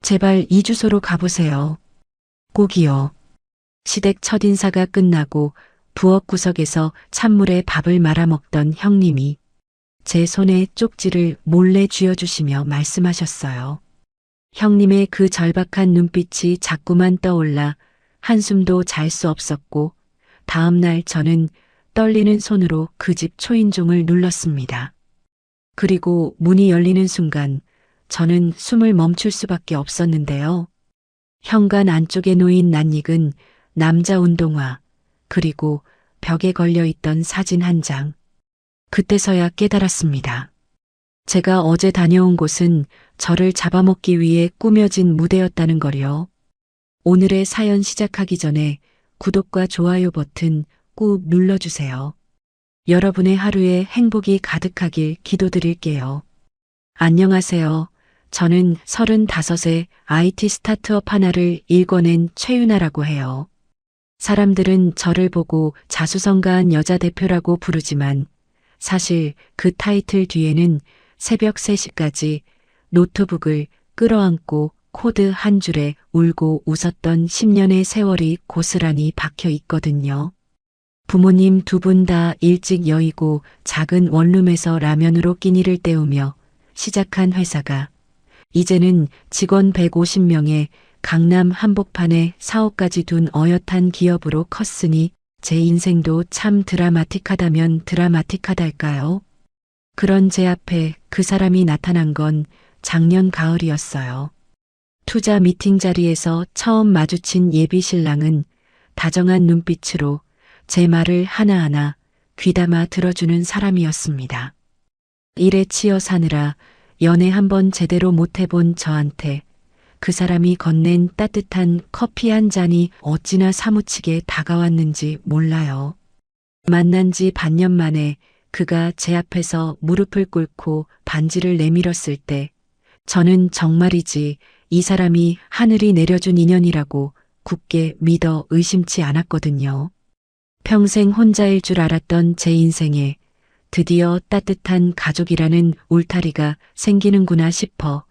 제발 이 주소로 가보세요. 꼭이요. 시댁 첫인사가 끝나고 부엌 구석에서 찬물에 밥을 말아먹던 형님이 제 손에 쪽지를 몰래 쥐어주시며 말씀하셨어요. 형님의 그 절박한 눈빛이 자꾸만 떠올라 한숨도 잘 수 없었고 다음 날 저는 떨리는 손으로 그 집 초인종을 눌렀습니다. 그리고 문이 열리는 순간 저는 숨을 멈출 수밖에 없었는데요. 현관 안쪽에 놓인 낯익은 남자 운동화, 그리고 벽에 걸려있던 사진 한 장. 그때서야 깨달았습니다. 제가 어제 다녀온 곳은 저를 잡아먹기 위해 꾸며진 무대였다는 걸요. 오늘의 사연 시작하기 전에 구독과 좋아요 버튼 꾹 눌러주세요. 여러분의 하루에 행복이 가득하길 기도드릴게요. 안녕하세요. 저는 35의 IT 스타트업 하나를 일궈낸 최윤아라고 해요. 사람들은 저를 보고 자수성가한 여자 대표라고 부르지만 사실 그 타이틀 뒤에는 새벽 3시까지 노트북을 끌어안고 코드 한 줄에 울고 웃었던 10년의 세월이 고스란히 박혀 있거든요. 부모님 두 분 다 일찍 여의고 작은 원룸에서 라면으로 끼니를 때우며 시작한 회사가 이제는 직원 150명에 강남 한복판에 사업까지 둔 어엿한 기업으로 컸으니 제 인생도 참 드라마틱하다면 드라마틱하달까요? 그런 제 앞에 그 사람이 나타난 건 작년 가을이었어요. 투자 미팅 자리에서 처음 마주친 예비 신랑은 다정한 눈빛으로 제 말을 하나하나 귀담아 들어주는 사람이었습니다. 일에 치여 사느라 연애 한번 제대로 못 해본 저한테 그 사람이 건넨 따뜻한 커피 한 잔이 어찌나 사무치게 다가왔는지 몰라요. 만난 지 반년 만에 그가 제 앞에서 무릎을 꿇고 반지를 내밀었을 때 저는 정말이지 이 사람이 하늘이 내려준 인연이라고 굳게 믿어 의심치 않았거든요. 평생 혼자일 줄 알았던 제 인생에 드디어 따뜻한 가족이라는 울타리가 생기는구나 싶어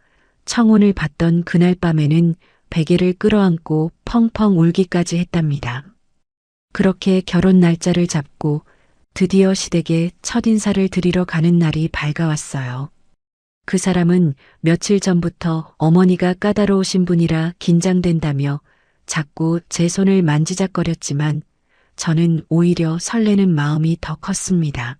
청혼을 받던 그날 밤에는 베개를 끌어안고 펑펑 울기까지 했답니다. 그렇게 결혼 날짜를 잡고 드디어 시댁에 첫인사를 드리러 가는 날이 밝아왔어요. 그 사람은 며칠 전부터 어머니가 까다로우신 분이라 긴장된다며 자꾸 제 손을 만지작거렸지만 저는 오히려 설레는 마음이 더 컸습니다.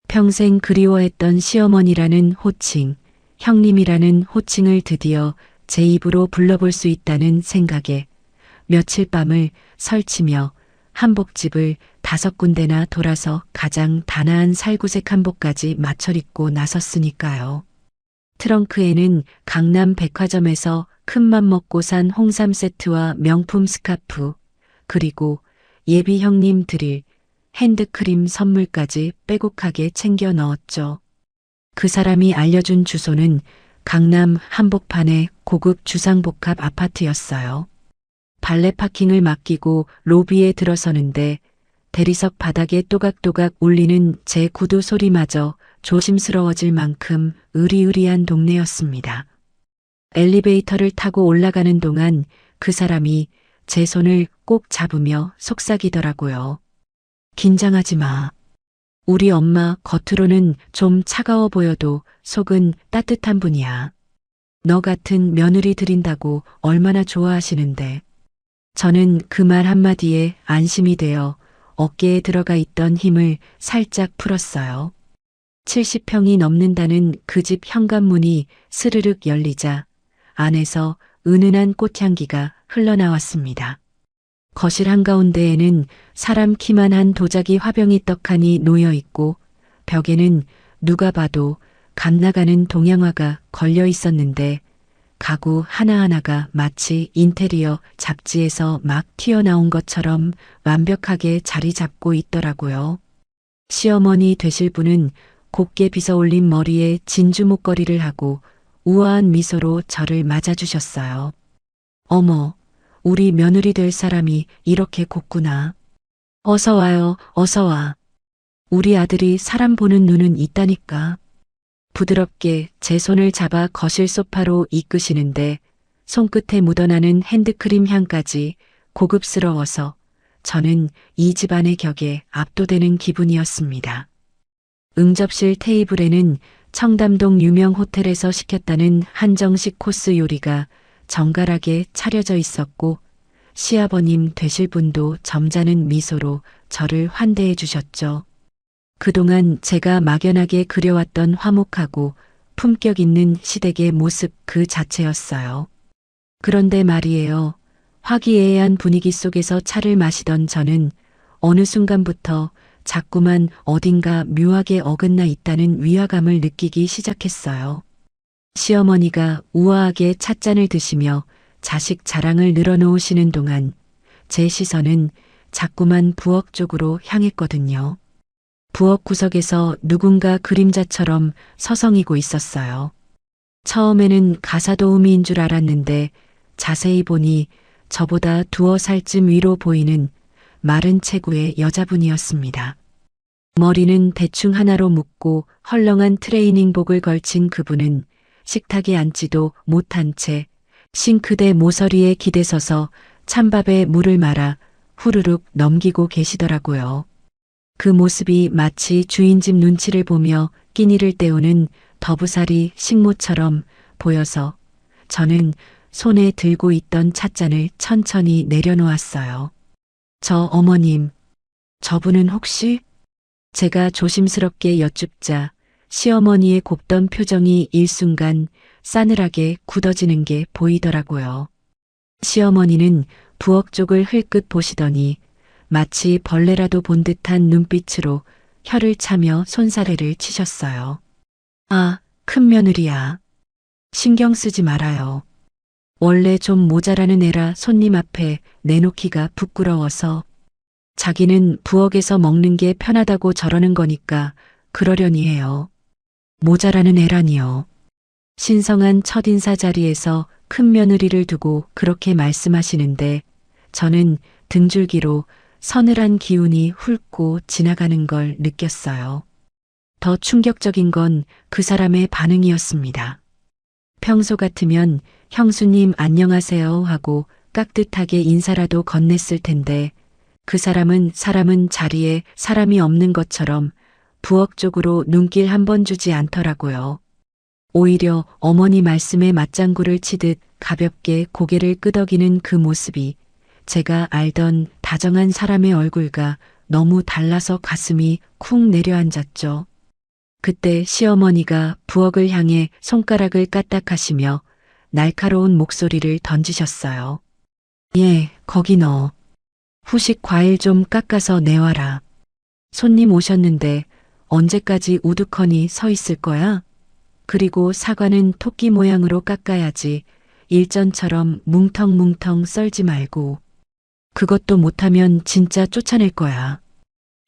평생 그리워했던 시어머니라는 호칭, 형님이라는 호칭을 드디어 제 입으로 불러볼 수 있다는 생각에 며칠 밤을 설치며 한복집을 5군데나 돌아서 가장 단아한 살구색 한복까지 맞춰입고 나섰으니까요. 트렁크에는 강남 백화점에서 큰맘 먹고 산 홍삼 세트와 명품 스카프, 그리고 예비 형님 드릴 핸드크림 선물까지 빼곡하게 챙겨 넣었죠. 그 사람이 알려준 주소는 강남 한복판의 고급 주상복합 아파트였어요. 발레 파킹을 맡기고 로비에 들어서는데 대리석 바닥에 또각또각 울리는 제 구두 소리마저 조심스러워질 만큼 으리으리한 동네였습니다. 엘리베이터를 타고 올라가는 동안 그 사람이 제 손을 꼭 잡으며 속삭이더라고요. 긴장하지 마. 우리 엄마 겉으로는 좀 차가워 보여도 속은 따뜻한 분이야. 너 같은 며느리 드린다고 얼마나 좋아하시는데. 저는 그 말 한마디에 안심이 되어 어깨에 들어가 있던 힘을 살짝 풀었어요. 70평이 넘는다는 그 집 현관문이 스르륵 열리자 안에서 은은한 꽃향기가 흘러나왔습니다. 거실 한가운데에는 사람 키만한 도자기 화병이 떡하니 놓여 있고 벽에는 누가 봐도 감나가는 동양화가 걸려 있었는데 가구 하나하나가 마치 인테리어 잡지에서 막 튀어나온 것처럼 완벽하게 자리 잡고 있더라고요. 시어머니 되실 분은 곱게 빗어올린 머리에 진주 목걸이를 하고 우아한 미소로 저를 맞아주셨어요. 어머, 우리 며느리 될 사람이 이렇게 곱구나. 어서 와요, 어서 와. 우리 아들이 사람 보는 눈은 있다니까. 부드럽게 제 손을 잡아 거실 소파로 이끄시는데 손끝에 묻어나는 핸드크림 향까지 고급스러워서 저는 이 집안의 격에 압도되는 기분이었습니다. 응접실 테이블에는 청담동 유명 호텔에서 시켰다는 한정식 코스 요리가 정갈하게 차려져 있었고 시아버님 되실 분도 점잖은 미소로 저를 환대해 주셨죠. 그동안 제가 막연하게 그려왔던 화목하고 품격 있는 시댁의 모습 그 자체였어요. 그런데 말이에요. 화기애애한 분위기 속에서 차를 마시던 저는 어느 순간부터 자꾸만 어딘가 묘하게 어긋나 있다는 위화감을 느끼기 시작했어요. 시어머니가 우아하게 찻잔을 드시며 자식 자랑을 늘어놓으시는 동안 제 시선은 자꾸만 부엌 쪽으로 향했거든요. 부엌 구석에서 누군가 그림자처럼 서성이고 있었어요. 처음에는 가사도우미인 줄 알았는데 자세히 보니 저보다 2살쯤 위로 보이는 마른 체구의 여자분이었습니다. 머리는 대충 하나로 묶고 헐렁한 트레이닝복을 걸친 그분은 식탁에 앉지도 못한 채 싱크대 모서리에 기대서서 찬밥에 물을 말아 후루룩 넘기고 계시더라고요. 그 모습이 마치 주인집 눈치를 보며 끼니를 때우는 더부살이 식모처럼 보여서 저는 손에 들고 있던 찻잔을 천천히 내려놓았어요. 저 어머님, 저분은 혹시? 제가 조심스럽게 여쭙자 시어머니의 곱던 표정이 일순간 싸늘하게 굳어지는 게 보이더라고요. 시어머니는 부엌 쪽을 흘끗 보시더니 마치 벌레라도 본 듯한 눈빛으로 혀를 차며 손사래를 치셨어요. 아, 큰 며느리야. 신경 쓰지 말아요. 원래 좀 모자라는 애라 손님 앞에 내놓기가 부끄러워서 자기는 부엌에서 먹는 게 편하다고 저러는 거니까 그러려니 해요. 모자라는 애라니요. 신성한 첫인사 자리에서 큰 며느리를 두고 그렇게 말씀하시는데 저는 등줄기로 서늘한 기운이 훑고 지나가는 걸 느꼈어요. 더 충격적인 건 그 사람의 반응이었습니다. 평소 같으면 형수님 안녕하세요 하고 깍듯하게 인사라도 건넸을 텐데 그 사람은 자리에 사람이 없는 것처럼 부엌 쪽으로 눈길 한 번 주지 않더라고요. 오히려 어머니 말씀에 맞장구를 치듯 가볍게 고개를 끄덕이는 그 모습이 제가 알던 다정한 사람의 얼굴과 너무 달라서 가슴이 쿵 내려앉았죠. 그때 시어머니가 부엌을 향해 손가락을 까딱하시며 날카로운 목소리를 던지셨어요. 예, 거기 넣어. 후식 과일 좀 깎아서 내와라. 손님 오셨는데 언제까지 우두커니 서 있을 거야? 그리고 사과는 토끼 모양으로 깎아야지 일전처럼 뭉텅뭉텅 썰지 말고. 그것도 못하면 진짜 쫓아낼 거야.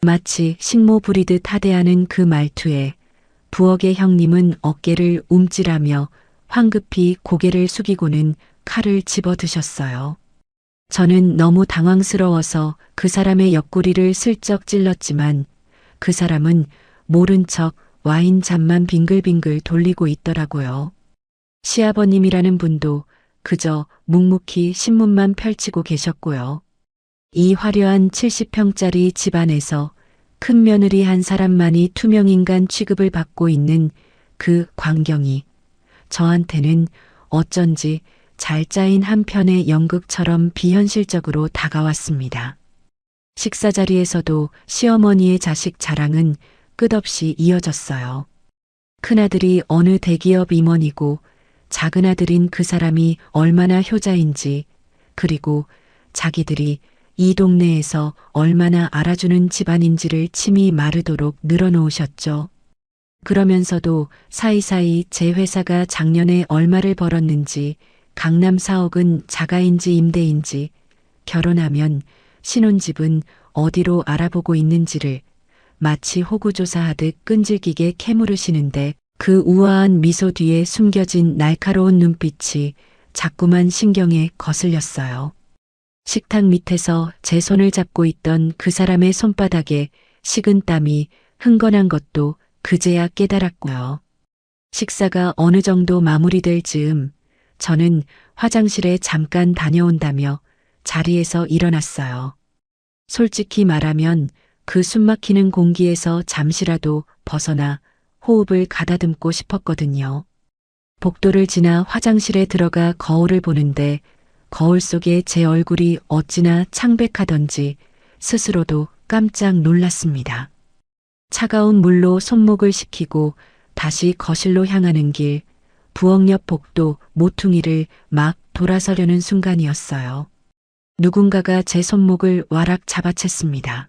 마치 식모 부리듯 하대하는 그 말투에 부엌의 형님은 어깨를 움찔하며 황급히 고개를 숙이고는 칼을 집어 드셨어요. 저는 너무 당황스러워서 그 사람의 옆구리를 슬쩍 찔렀지만 그 사람은 모른 척 와인 잔만 빙글빙글 돌리고 있더라고요. 시아버님이라는 분도 그저 묵묵히 신문만 펼치고 계셨고요. 이 화려한 70평짜리 집안에서 큰 며느리 한 사람만이 투명인간 취급을 받고 있는 그 광경이 저한테는 어쩐지 잘 짜인 한 편의 연극처럼 비현실적으로 다가왔습니다. 식사 자리에서도 시어머니의 자식 자랑은 끝없이 이어졌어요. 큰아들이 어느 대기업 임원이고 작은아들인 그 사람이 얼마나 효자인지, 그리고 자기들이 이 동네에서 얼마나 알아주는 집안인지를 침이 마르도록 늘어놓으셨죠. 그러면서도 사이사이 제 회사가 작년에 얼마를 벌었는지, 강남 4억은 자가인지 임대인지, 결혼하면 신혼집은 어디로 알아보고 있는지를 마치 호구조사하듯 끈질기게 캐물으시는데 그 우아한 미소 뒤에 숨겨진 날카로운 눈빛이 자꾸만 신경에 거슬렸어요. 식탁 밑에서 제 손을 잡고 있던 그 사람의 손바닥에 식은 땀이 흥건한 것도 그제야 깨달았고요. 식사가 어느 정도 마무리될 즈음 저는 화장실에 잠깐 다녀온다며 자리에서 일어났어요. 솔직히 말하면 그 숨막히는 공기에서 잠시라도 벗어나 호흡을 가다듬고 싶었거든요. 복도를 지나 화장실에 들어가 거울을 보는데 거울 속에 제 얼굴이 어찌나 창백하던지 스스로도 깜짝 놀랐습니다. 차가운 물로 손목을 식히고 다시 거실로 향하는 길, 부엌 옆 복도 모퉁이를 막 돌아서려는 순간이었어요. 누군가가 제 손목을 와락 잡아챘습니다.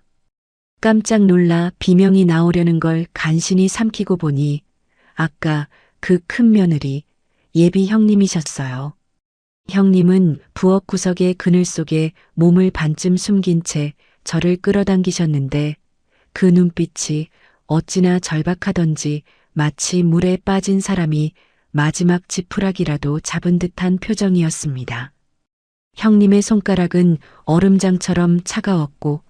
깜짝 놀라 비명이 나오려는 걸 간신히 삼키고 보니 아까 그 큰 며느리 예비 형님이셨어요. 형님은 부엌 구석의 그늘 속에 몸을 반쯤 숨긴 채 저를 끌어당기셨는데 그 눈빛이 어찌나 절박하던지 마치 물에 빠진 사람이 마지막 지푸라기라도 잡은 듯한 표정이었습니다. 형님의 손가락은 얼음장처럼 차가웠고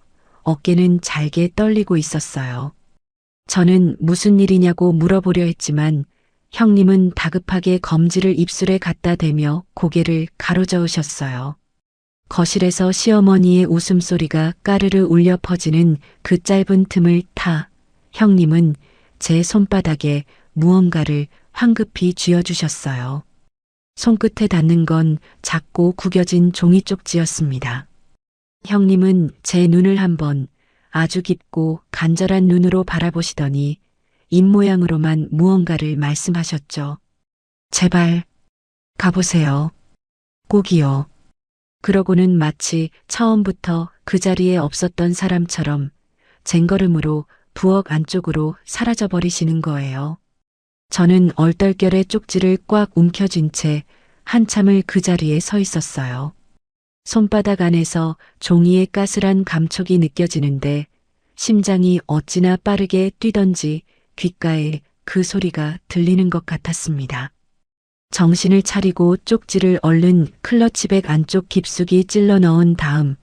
어깨는 잘게 떨리고 있었어요. 저는 무슨 일이냐고 물어보려 했지만 형님은 다급하게 검지를 입술에 갖다 대며 고개를 가로저으셨어요. 거실에서 시어머니의 웃음소리가 까르르 울려 퍼지는 그 짧은 틈을 타 형님은 제 손바닥에 무언가를 황급히 쥐어주셨어요. 손끝에 닿는 건 작고 구겨진 종이 쪽지였습니다. 형님은 제 눈을 한번 아주 깊고 간절한 눈으로 바라보시더니 입모양으로만 무언가를 말씀하셨죠. 제발 가보세요. 꼭이요. 그러고는 마치 처음부터 그 자리에 없었던 사람처럼 쟁걸음으로 부엌 안쪽으로 사라져버리시는 거예요. 저는 얼떨결에 쪽지를 꽉 움켜쥔 채 한참을 그 자리에 서 있었어요. 손바닥 안에서 종이의 까슬한 감촉이 느껴지는데 심장이 어찌나 빠르게 뛰던지 귓가에 그 소리가 들리는 것 같았습니다. 정신을 차리고 쪽지를 얼른 클러치백 안쪽 깊숙이 찔러 넣은 다음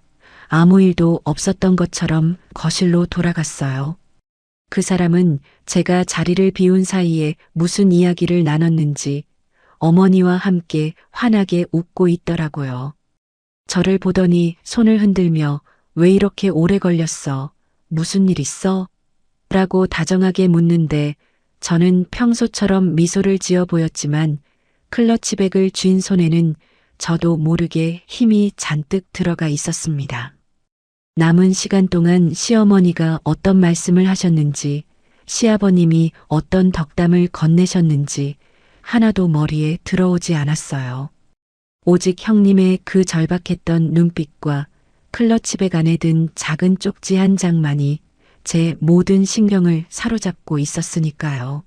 아무 일도 없었던 것처럼 거실로 돌아갔어요. 그 사람은 제가 자리를 비운 사이에 무슨 이야기를 나눴는지 어머니와 함께 환하게 웃고 있더라고요. 저를 보더니 손을 흔들며 왜 이렇게 오래 걸렸어? 무슨 일 있어? 라고 다정하게 묻는데 저는 평소처럼 미소를 지어 보였지만 클러치백을 쥔 손에는 저도 모르게 힘이 잔뜩 들어가 있었습니다. 남은 시간 동안 시어머니가 어떤 말씀을 하셨는지, 시아버님이 어떤 덕담을 건네셨는지 하나도 머리에 들어오지 않았어요. 오직 형님의 그 절박했던 눈빛과 클러치백 안에 든 작은 쪽지 한 장만이 제 모든 신경을 사로잡고 있었으니까요.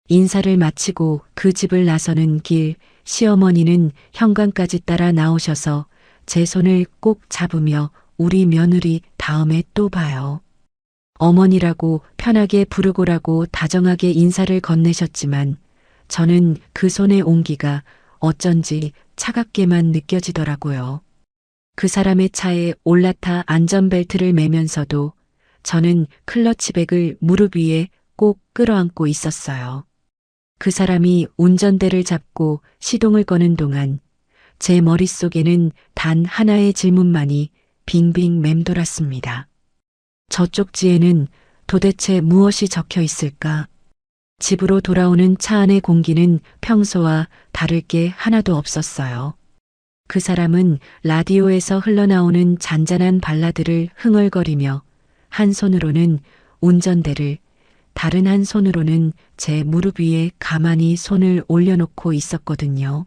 인사를 마치고 그 집을 나서는 길, 시어머니는 현관까지 따라 나오셔서 제 손을 꼭 잡으며 우리 며느리 다음에 또 봐요. 어머니라고 편하게 부르고라고 다정하게 인사를 건네셨지만 저는 그 손의 온기가 어쩐지 차갑게만 느껴지더라고요. 그 사람의 차에 올라타 안전벨트를 매면서도 저는 클러치백을 무릎 위에 꼭 끌어안고 있었어요. 그 사람이 운전대를 잡고 시동을 거는 동안 제 머릿속에는 단 하나의 질문만이 빙빙 맴돌았습니다. 저 쪽지에는 도대체 무엇이 적혀 있을까? 집으로 돌아오는 차 안의 공기는 평소와 다를 게 하나도 없었어요. 그 사람은 라디오에서 흘러나오는 잔잔한 발라드를 흥얼거리며 한 손으로는 운전대를 다른 한 손으로는 제 무릎 위에 가만히 손을 올려놓고 있었거든요.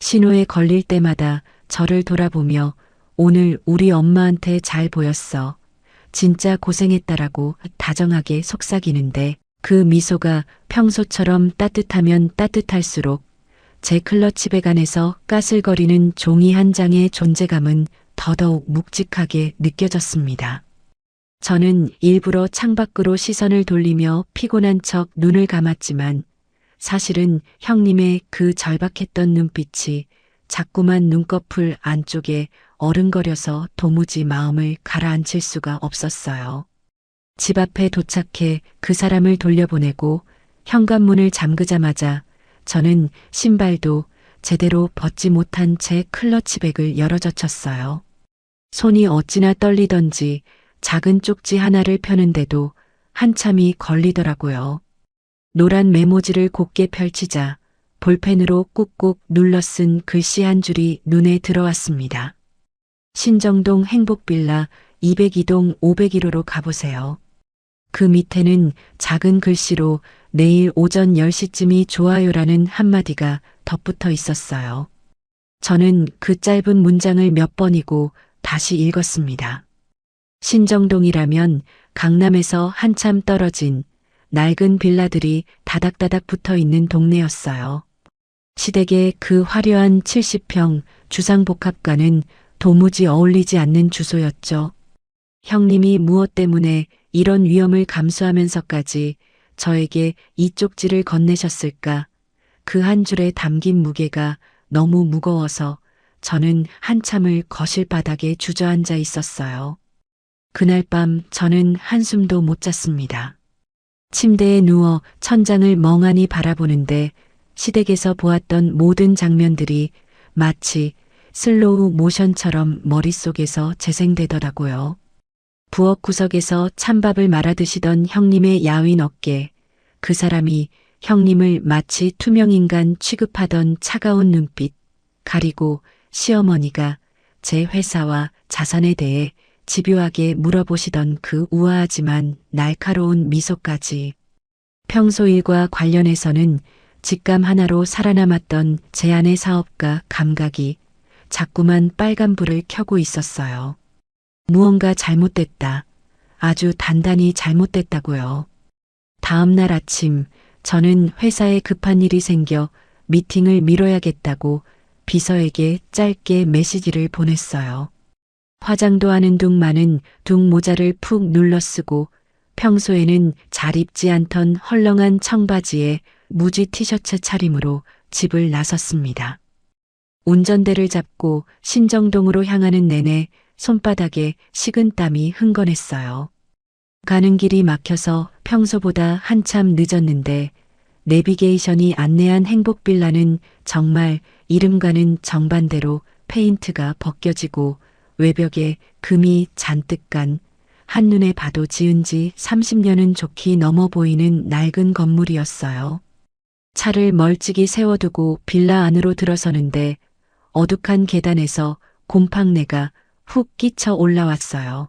신호에 걸릴 때마다 저를 돌아보며 오늘 우리 엄마한테 잘 보였어. 진짜 고생했다라고 다정하게 속삭이는데 그 미소가 평소처럼 따뜻하면 따뜻할수록 제 클러치백 안에서 까슬거리는 종이 한 장의 존재감은 더더욱 묵직하게 느껴졌습니다. 저는 일부러 창밖으로 시선을 돌리며 피곤한 척 눈을 감았지만 사실은 형님의 그 절박했던 눈빛이 자꾸만 눈꺼풀 안쪽에 어른거려서 도무지 마음을 가라앉힐 수가 없었어요. 집 앞에 도착해 그 사람을 돌려보내고 현관문을 잠그자마자 저는 신발도 제대로 벗지 못한 채 클러치백을 열어젖혔어요. 손이 어찌나 떨리던지 작은 쪽지 하나를 펴는데도 한참이 걸리더라고요. 노란 메모지를 곱게 펼치자 볼펜으로 꾹꾹 눌러 쓴 글씨 한 줄이 눈에 들어왔습니다. 신정동 행복빌라 202동 501호로 가보세요. 그 밑에는 작은 글씨로 내일 오전 10시쯤이 좋아요라는 한마디가 덧붙어 있었어요. 저는 그 짧은 문장을 몇 번이고 다시 읽었습니다. 신정동이라면 강남에서 한참 떨어진 낡은 빌라들이 다닥다닥 붙어 있는 동네였어요. 시댁의 그 화려한 70평 주상복합과는 도무지 어울리지 않는 주소였죠. 형님이 무엇 때문에 이런 위험을 감수하면서까지 저에게 이 쪽지를 건네셨을까? 그 한 줄에 담긴 무게가 너무 무거워서 저는 한참을 거실 바닥에 주저앉아 있었어요. 그날 밤 저는 한숨도 못 잤습니다. 침대에 누워 천장을 멍하니 바라보는데 시댁에서 보았던 모든 장면들이 마치 슬로우 모션처럼 머릿속에서 재생되더라고요. 부엌 구석에서 찬밥을 말아 드시던 형님의 야윈 어깨, 그 사람이 형님을 마치 투명인간 취급하던 차가운 눈빛, 그리고 시어머니가 제 회사와 자산에 대해 집요하게 물어보시던 그 우아하지만 날카로운 미소까지. 평소 일과 관련해서는 직감 하나로 살아남았던 제 아내 사업가 감각이 자꾸만 빨간불을 켜고 있었어요. 무언가 잘못됐다. 아주 단단히 잘못됐다고요. 다음 날 아침 저는 회사에 급한 일이 생겨 미팅을 미뤄야겠다고 비서에게 짧게 메시지를 보냈어요. 화장도 하는 둥 모자를 푹 눌러 쓰고 평소에는 잘 입지 않던 헐렁한 청바지에 무지 티셔츠 차림으로 집을 나섰습니다. 운전대를 잡고 신정동으로 향하는 내내 손바닥에 식은땀이 흥건했어요. 가는 길이 막혀서 평소보다 한참 늦었는데 내비게이션이 안내한 행복빌라는 정말 이름과는 정반대로 페인트가 벗겨지고 외벽에 금이 잔뜩 간 한눈에 봐도 지은 지 30년은 좋게 넘어 보이는 낡은 건물이었어요. 차를 멀찍이 세워두고 빌라 안으로 들어서는데 어둑한 계단에서 곰팡내가 훅 끼쳐 올라왔어요.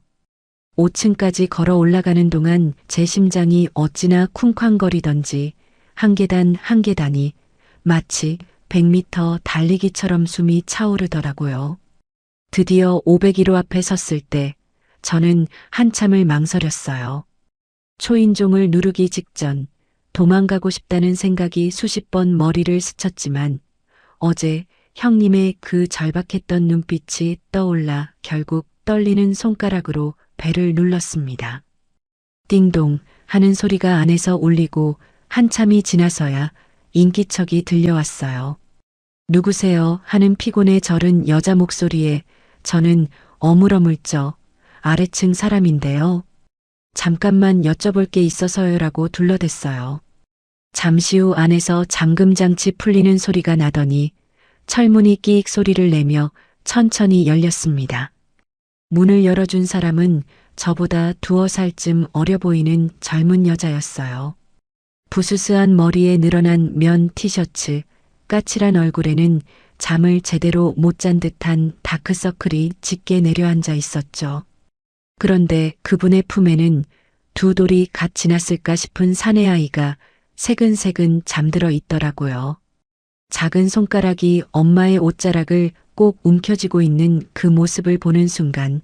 5층까지 걸어 올라가는 동안 제 심장이 어찌나 쿵쾅거리던지 한 계단 한 계단이 마치 100m 달리기처럼 숨이 차오르더라고요. 드디어 501호 앞에 섰을 때 저는 한참을 망설였어요. 초인종을 누르기 직전 도망가고 싶다는 생각이 수십 번 머리를 스쳤지만 어제 형님의 그 절박했던 눈빛이 떠올라 결국 떨리는 손가락으로 벨을 눌렀습니다. 띵동 하는 소리가 안에서 울리고 한참이 지나서야 인기척이 들려왔어요. 누구세요? 하는 피곤에 절은 여자 목소리에 저는 어물어물쩍 아래층 사람인데요. 잠깐만 여쭤볼 게 있어서요라고 둘러댔어요. 잠시 후 안에서 잠금장치 풀리는 소리가 나더니 철문이 끼익 소리를 내며 천천히 열렸습니다. 문을 열어준 사람은 저보다 2살쯤 어려 보이는 젊은 여자였어요. 부스스한 머리에 늘어난 면 티셔츠, 까칠한 얼굴에는 잠을 제대로 못 잔 듯한 다크서클이 짙게 내려앉아 있었죠. 그런데 그분의 품에는 두 돌이 갓 지났을까 싶은 사내 아이가 새근새근 잠들어 있더라고요. 작은 손가락이 엄마의 옷자락을 꼭 움켜쥐고 있는 그 모습을 보는 순간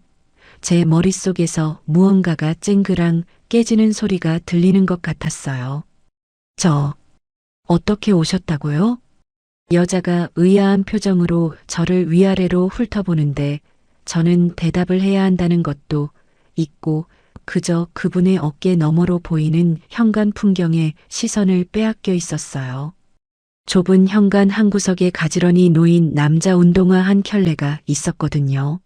제 머릿속에서 무언가가 쨍그랑 깨지는 소리가 들리는 것 같았어요. 어떻게 오셨다고요? 여자가 의아한 표정으로 저를 위아래로 훑어보는데 저는 대답을 해야 한다는 것도 잊고 그저 그분의 어깨 너머로 보이는 현관 풍경에 시선을 빼앗겨 있었어요. 좁은 현관 한 구석에 가지런히 놓인 남자 운동화 한 켤레가 있었거든요.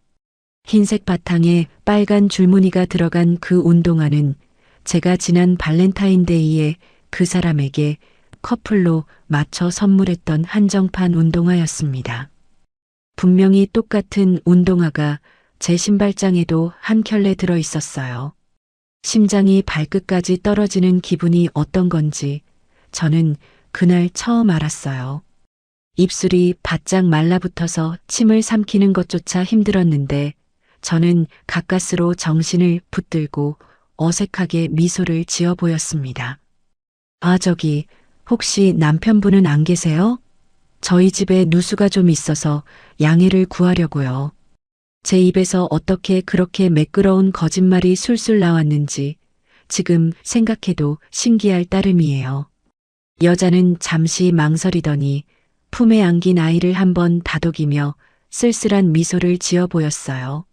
흰색 바탕에 빨간 줄무늬가 들어간 그 운동화는 제가 지난 발렌타인데이에 그 사람에게 커플로 맞춰 선물했던 한정판 운동화였습니다. 분명히 똑같은 운동화가 제 신발장에도 한 켤레 들어 있었어요. 심장이 발끝까지 떨어지는 기분이 어떤 건지 저는 그날 처음 알았어요. 입술이 바짝 말라붙어서 침을 삼키는 것조차 힘들었는데 저는 가까스로 정신을 붙들고 어색하게 미소를 지어 보였습니다. 아, 저기, 혹시 남편분은 안 계세요? 저희 집에 누수가 좀 있어서 양해를 구하려고요. 제 입에서 어떻게 그렇게 매끄러운 거짓말이 술술 나왔는지 지금 생각해도 신기할 따름이에요. 여자는 잠시 망설이더니 품에 안긴 아이를 한번 다독이며 쓸쓸한 미소를 지어 보였어요.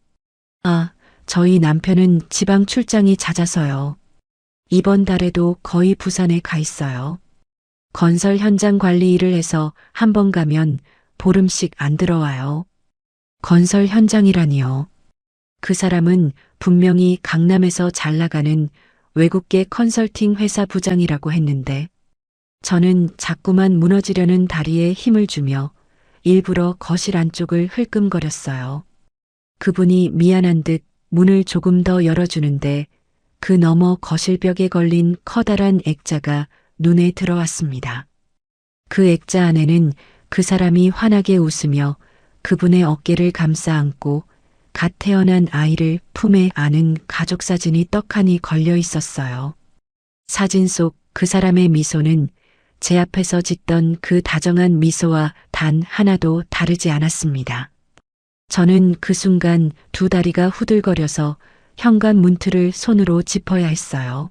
아, 저희 남편은 지방 출장이 잦아서요. 이번 달에도 거의 부산에 가 있어요. 건설 현장 관리 일을 해서 한 번 가면 보름씩 안 들어와요. 건설 현장이라니요. 그 사람은 분명히 강남에서 잘 나가는 외국계 컨설팅 회사 부장이라고 했는데 저는 자꾸만 무너지려는 다리에 힘을 주며 일부러 거실 안쪽을 흘끔거렸어요. 그분이 미안한 듯 문을 조금 더 열어주는데 그 너머 거실벽에 걸린 커다란 액자가 눈에 들어왔습니다. 그 액자 안에는 그 사람이 환하게 웃으며 그분의 어깨를 감싸 안고 갓 태어난 아이를 품에 안은 가족 사진이 떡하니 걸려 있었어요. 사진 속 그 사람의 미소는 제 앞에서 짓던 그 다정한 미소와 단 하나도 다르지 않았습니다. 저는 그 순간 두 다리가 후들거려서 현관 문틀을 손으로 짚어야 했어요.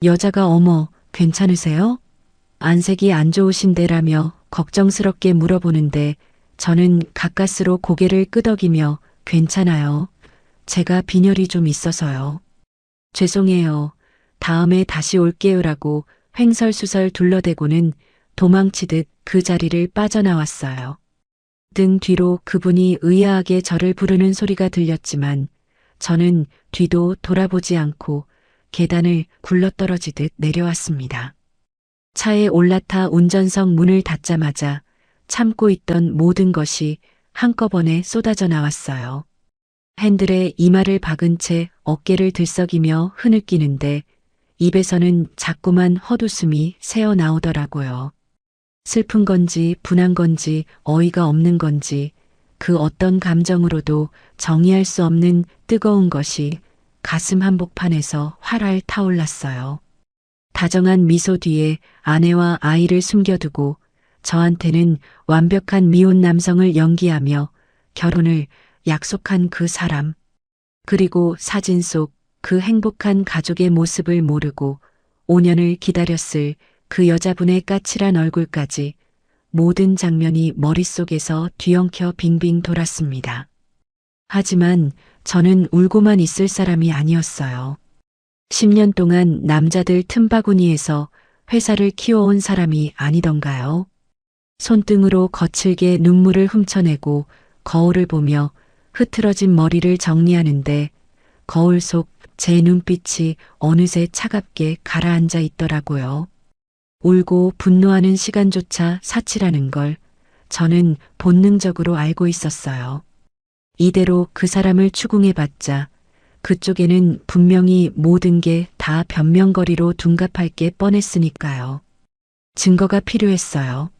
여자가 어머, 괜찮으세요? 안색이 안 좋으신데라며 걱정스럽게 물어보는데 저는 가까스로 고개를 끄덕이며 괜찮아요. 제가 빈혈이 좀 있어서요. 죄송해요. 다음에 다시 올게요라고 횡설수설 둘러대고는 도망치듯 그 자리를 빠져나왔어요. 등 뒤로 그분이 의아하게 저를 부르는 소리가 들렸지만 저는 뒤도 돌아보지 않고 계단을 굴러떨어지듯 내려왔습니다. 차에 올라타 운전석 문을 닫자마자 참고 있던 모든 것이 한꺼번에 쏟아져 나왔어요. 핸들에 이마를 박은 채 어깨를 들썩이며 흐느끼는데 입에서는 자꾸만 헛웃음이 새어나오더라고요. 슬픈 건지 분한 건지 어이가 없는 건지 그 어떤 감정으로도 정의할 수 없는 뜨거운 것이 가슴 한복판에서 활활 타올랐어요. 다정한 미소 뒤에 아내와 아이를 숨겨두고 저한테는 완벽한 미혼 남성을 연기하며 결혼을 약속한 그 사람, 그리고 사진 속 그 행복한 가족의 모습을 모르고 5년을 기다렸을 그 여자분의 까칠한 얼굴까지 모든 장면이 머릿속에서 뒤엉켜 빙빙 돌았습니다. 하지만 저는 울고만 있을 사람이 아니었어요. 10년 동안 남자들 틈바구니에서 회사를 키워온 사람이 아니던가요? 손등으로 거칠게 눈물을 훔쳐내고 거울을 보며 흐트러진 머리를 정리하는데 거울 속 제 눈빛이 어느새 차갑게 가라앉아 있더라고요. 울고 분노하는 시간조차 사치라는 걸 저는 본능적으로 알고 있었어요. 이대로 그 사람을 추궁해봤자 그쪽에는 분명히 모든 게 다 변명거리로 둔갑할 게 뻔했으니까요. 증거가 필요했어요.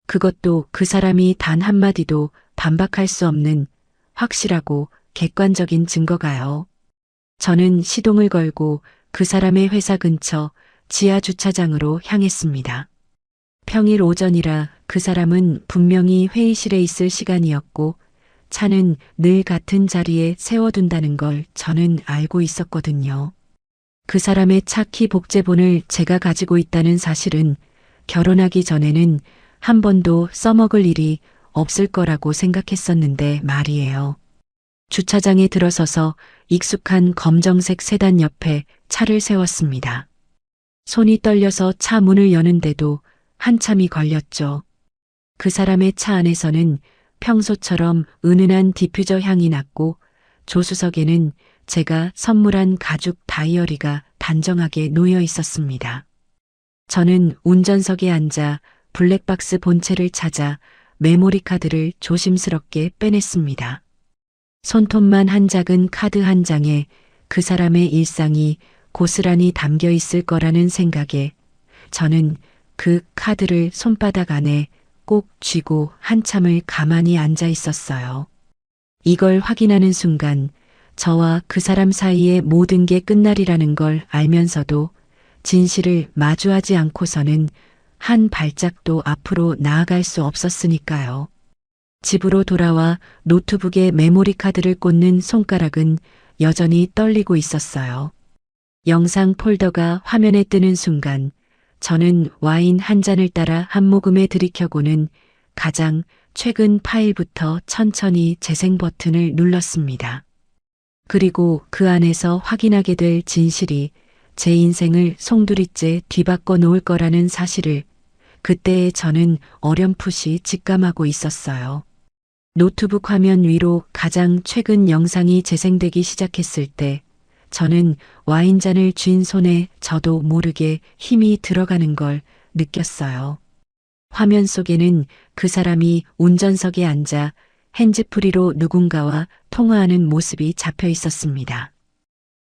그것도 그 사람이 단 한마디도 반박할 수 없는 확실하고 객관적인 증거가요. 저는 시동을 걸고 그 사람의 회사 근처 지하 주차장으로 향했습니다. 평일 오전이라 그 사람은 분명히 회의실에 있을 시간이었고 차는 늘 같은 자리에 세워둔다는 걸 저는 알고 있었거든요. 그 사람의 차 키 복제본을 제가 가지고 있다는 사실은 결혼하기 전에는 한 번도 써먹을 일이 없을 거라고 생각했었는데 말이에요. 주차장에 들어서서 익숙한 검정색 세단 옆에 차를 세웠습니다. 손이 떨려서 차 문을 여는데도 한참이 걸렸죠. 그 사람의 차 안에서는 평소처럼 은은한 디퓨저 향이 났고 조수석에는 제가 선물한 가죽 다이어리가 단정하게 놓여 있었습니다. 저는 운전석에 앉아 블랙박스 본체를 찾아 메모리 카드를 조심스럽게 빼냈습니다. 손톱만 한 작은 카드 한 장에 그 사람의 일상이 고스란히 담겨 있을 거라는 생각에 저는 그 카드를 손바닥 안에 꼭 쥐고 한참을 가만히 앉아 있었어요. 이걸 확인하는 순간 저와 그 사람 사이의 모든 게 끝날이라는 걸 알면서도 진실을 마주하지 않고서는 한 발짝도 앞으로 나아갈 수 없었으니까요. 집으로 돌아와 노트북에 메모리 카드를 꽂는 손가락은 여전히 떨리고 있었어요. 영상 폴더가 화면에 뜨는 순간 저는 와인 한 잔을 따라 한 모금에 들이켜고는 가장 최근 파일부터 천천히 재생 버튼을 눌렀습니다. 그리고 그 안에서 확인하게 될 진실이 제 인생을 송두리째 뒤바꿔 놓을 거라는 사실을 그때에 저는 어렴풋이 직감하고 있었어요. 노트북 화면 위로 가장 최근 영상이 재생되기 시작했을 때 저는 와인잔을 쥔 손에 저도 모르게 힘이 들어가는 걸 느꼈어요. 화면 속에는 그 사람이 운전석에 앉아 핸즈프리로 누군가와 통화하는 모습이 잡혀 있었습니다.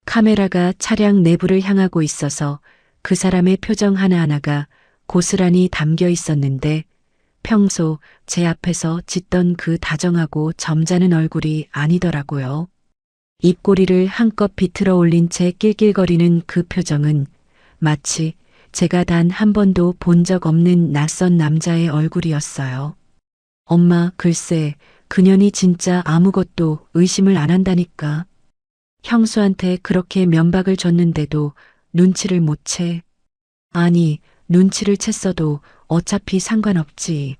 카메라가 차량 내부를 향하고 있어서 그 사람의 표정 하나하나가 고스란히 담겨 있었는데 평소 제 앞에서 짓던 그 다정하고 점잖은 얼굴이 아니더라고요. 입꼬리를 한껏 비틀어 올린 채 낄낄거리는 그 표정은 마치 제가 단 한 번도 본 적 없는 낯선 남자의 얼굴이었어요. 엄마, 글쎄, 그년이 진짜 아무것도 의심을 안 한다니까. 형수한테 그렇게 면박을 줬는데도 눈치를 못 채. 아니, 눈치를 챘어도 어차피 상관없지.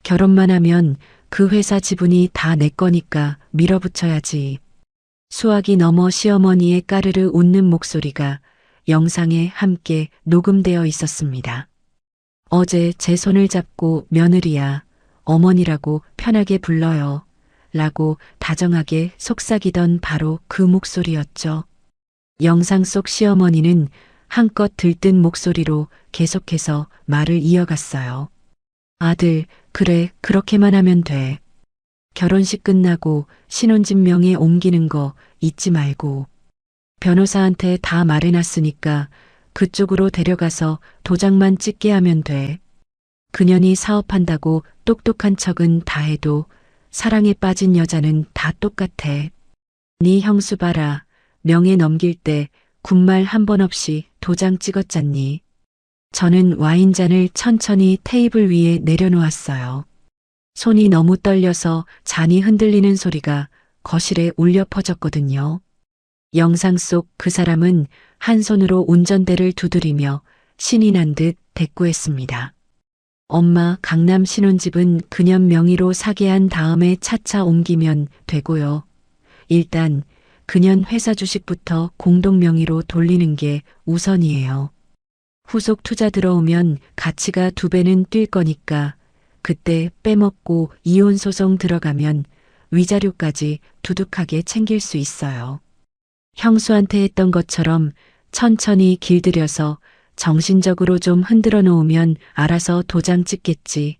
결혼만 하면 그 회사 지분이 다 내 거니까 밀어붙여야지. 수화기 너머 시어머니의 까르르 웃는 목소리가 영상에 함께 녹음되어 있었습니다. 어제 제 손을 잡고 며느리야, 어머니라고 편하게 불러요. 라고 다정하게 속삭이던 바로 그 목소리였죠. 영상 속 시어머니는 한껏 들뜬 목소리로 계속해서 말을 이어갔어요. 아들, 그래, 그렇게만 하면 돼. 결혼식 끝나고 신혼집 명에 옮기는 거 잊지 말고. 변호사한테 다 말해놨으니까 그쪽으로 데려가서 도장만 찍게 하면 돼. 그년이 사업한다고 똑똑한 척은 다 해도 사랑에 빠진 여자는 다 똑같아. 네 형수 봐라. 명예 넘길 때 군말 한 번 없이 도장 찍었잖니. 저는 와인잔을 천천히 테이블 위에 내려놓았어요. 손이 너무 떨려서 잔이 흔들리는 소리가 거실에 울려 퍼졌거든요. 영상 속 그 사람은 한 손으로 운전대를 두드리며 신이 난 듯 대꾸했습니다. 엄마, 강남 신혼집은 그년 명의로 사게 한 다음에 차차 옮기면 되고요. 일단 그년 회사 주식부터 공동 명의로 돌리는 게 우선이에요. 후속 투자 들어오면 가치가 2배는 뛸 거니까 그때 빼먹고 이혼 소송 들어가면 위자료까지 두둑하게 챙길 수 있어요. 형수한테 했던 것처럼 천천히 길들여서 정신적으로 좀 흔들어 놓으면 알아서 도장 찍겠지.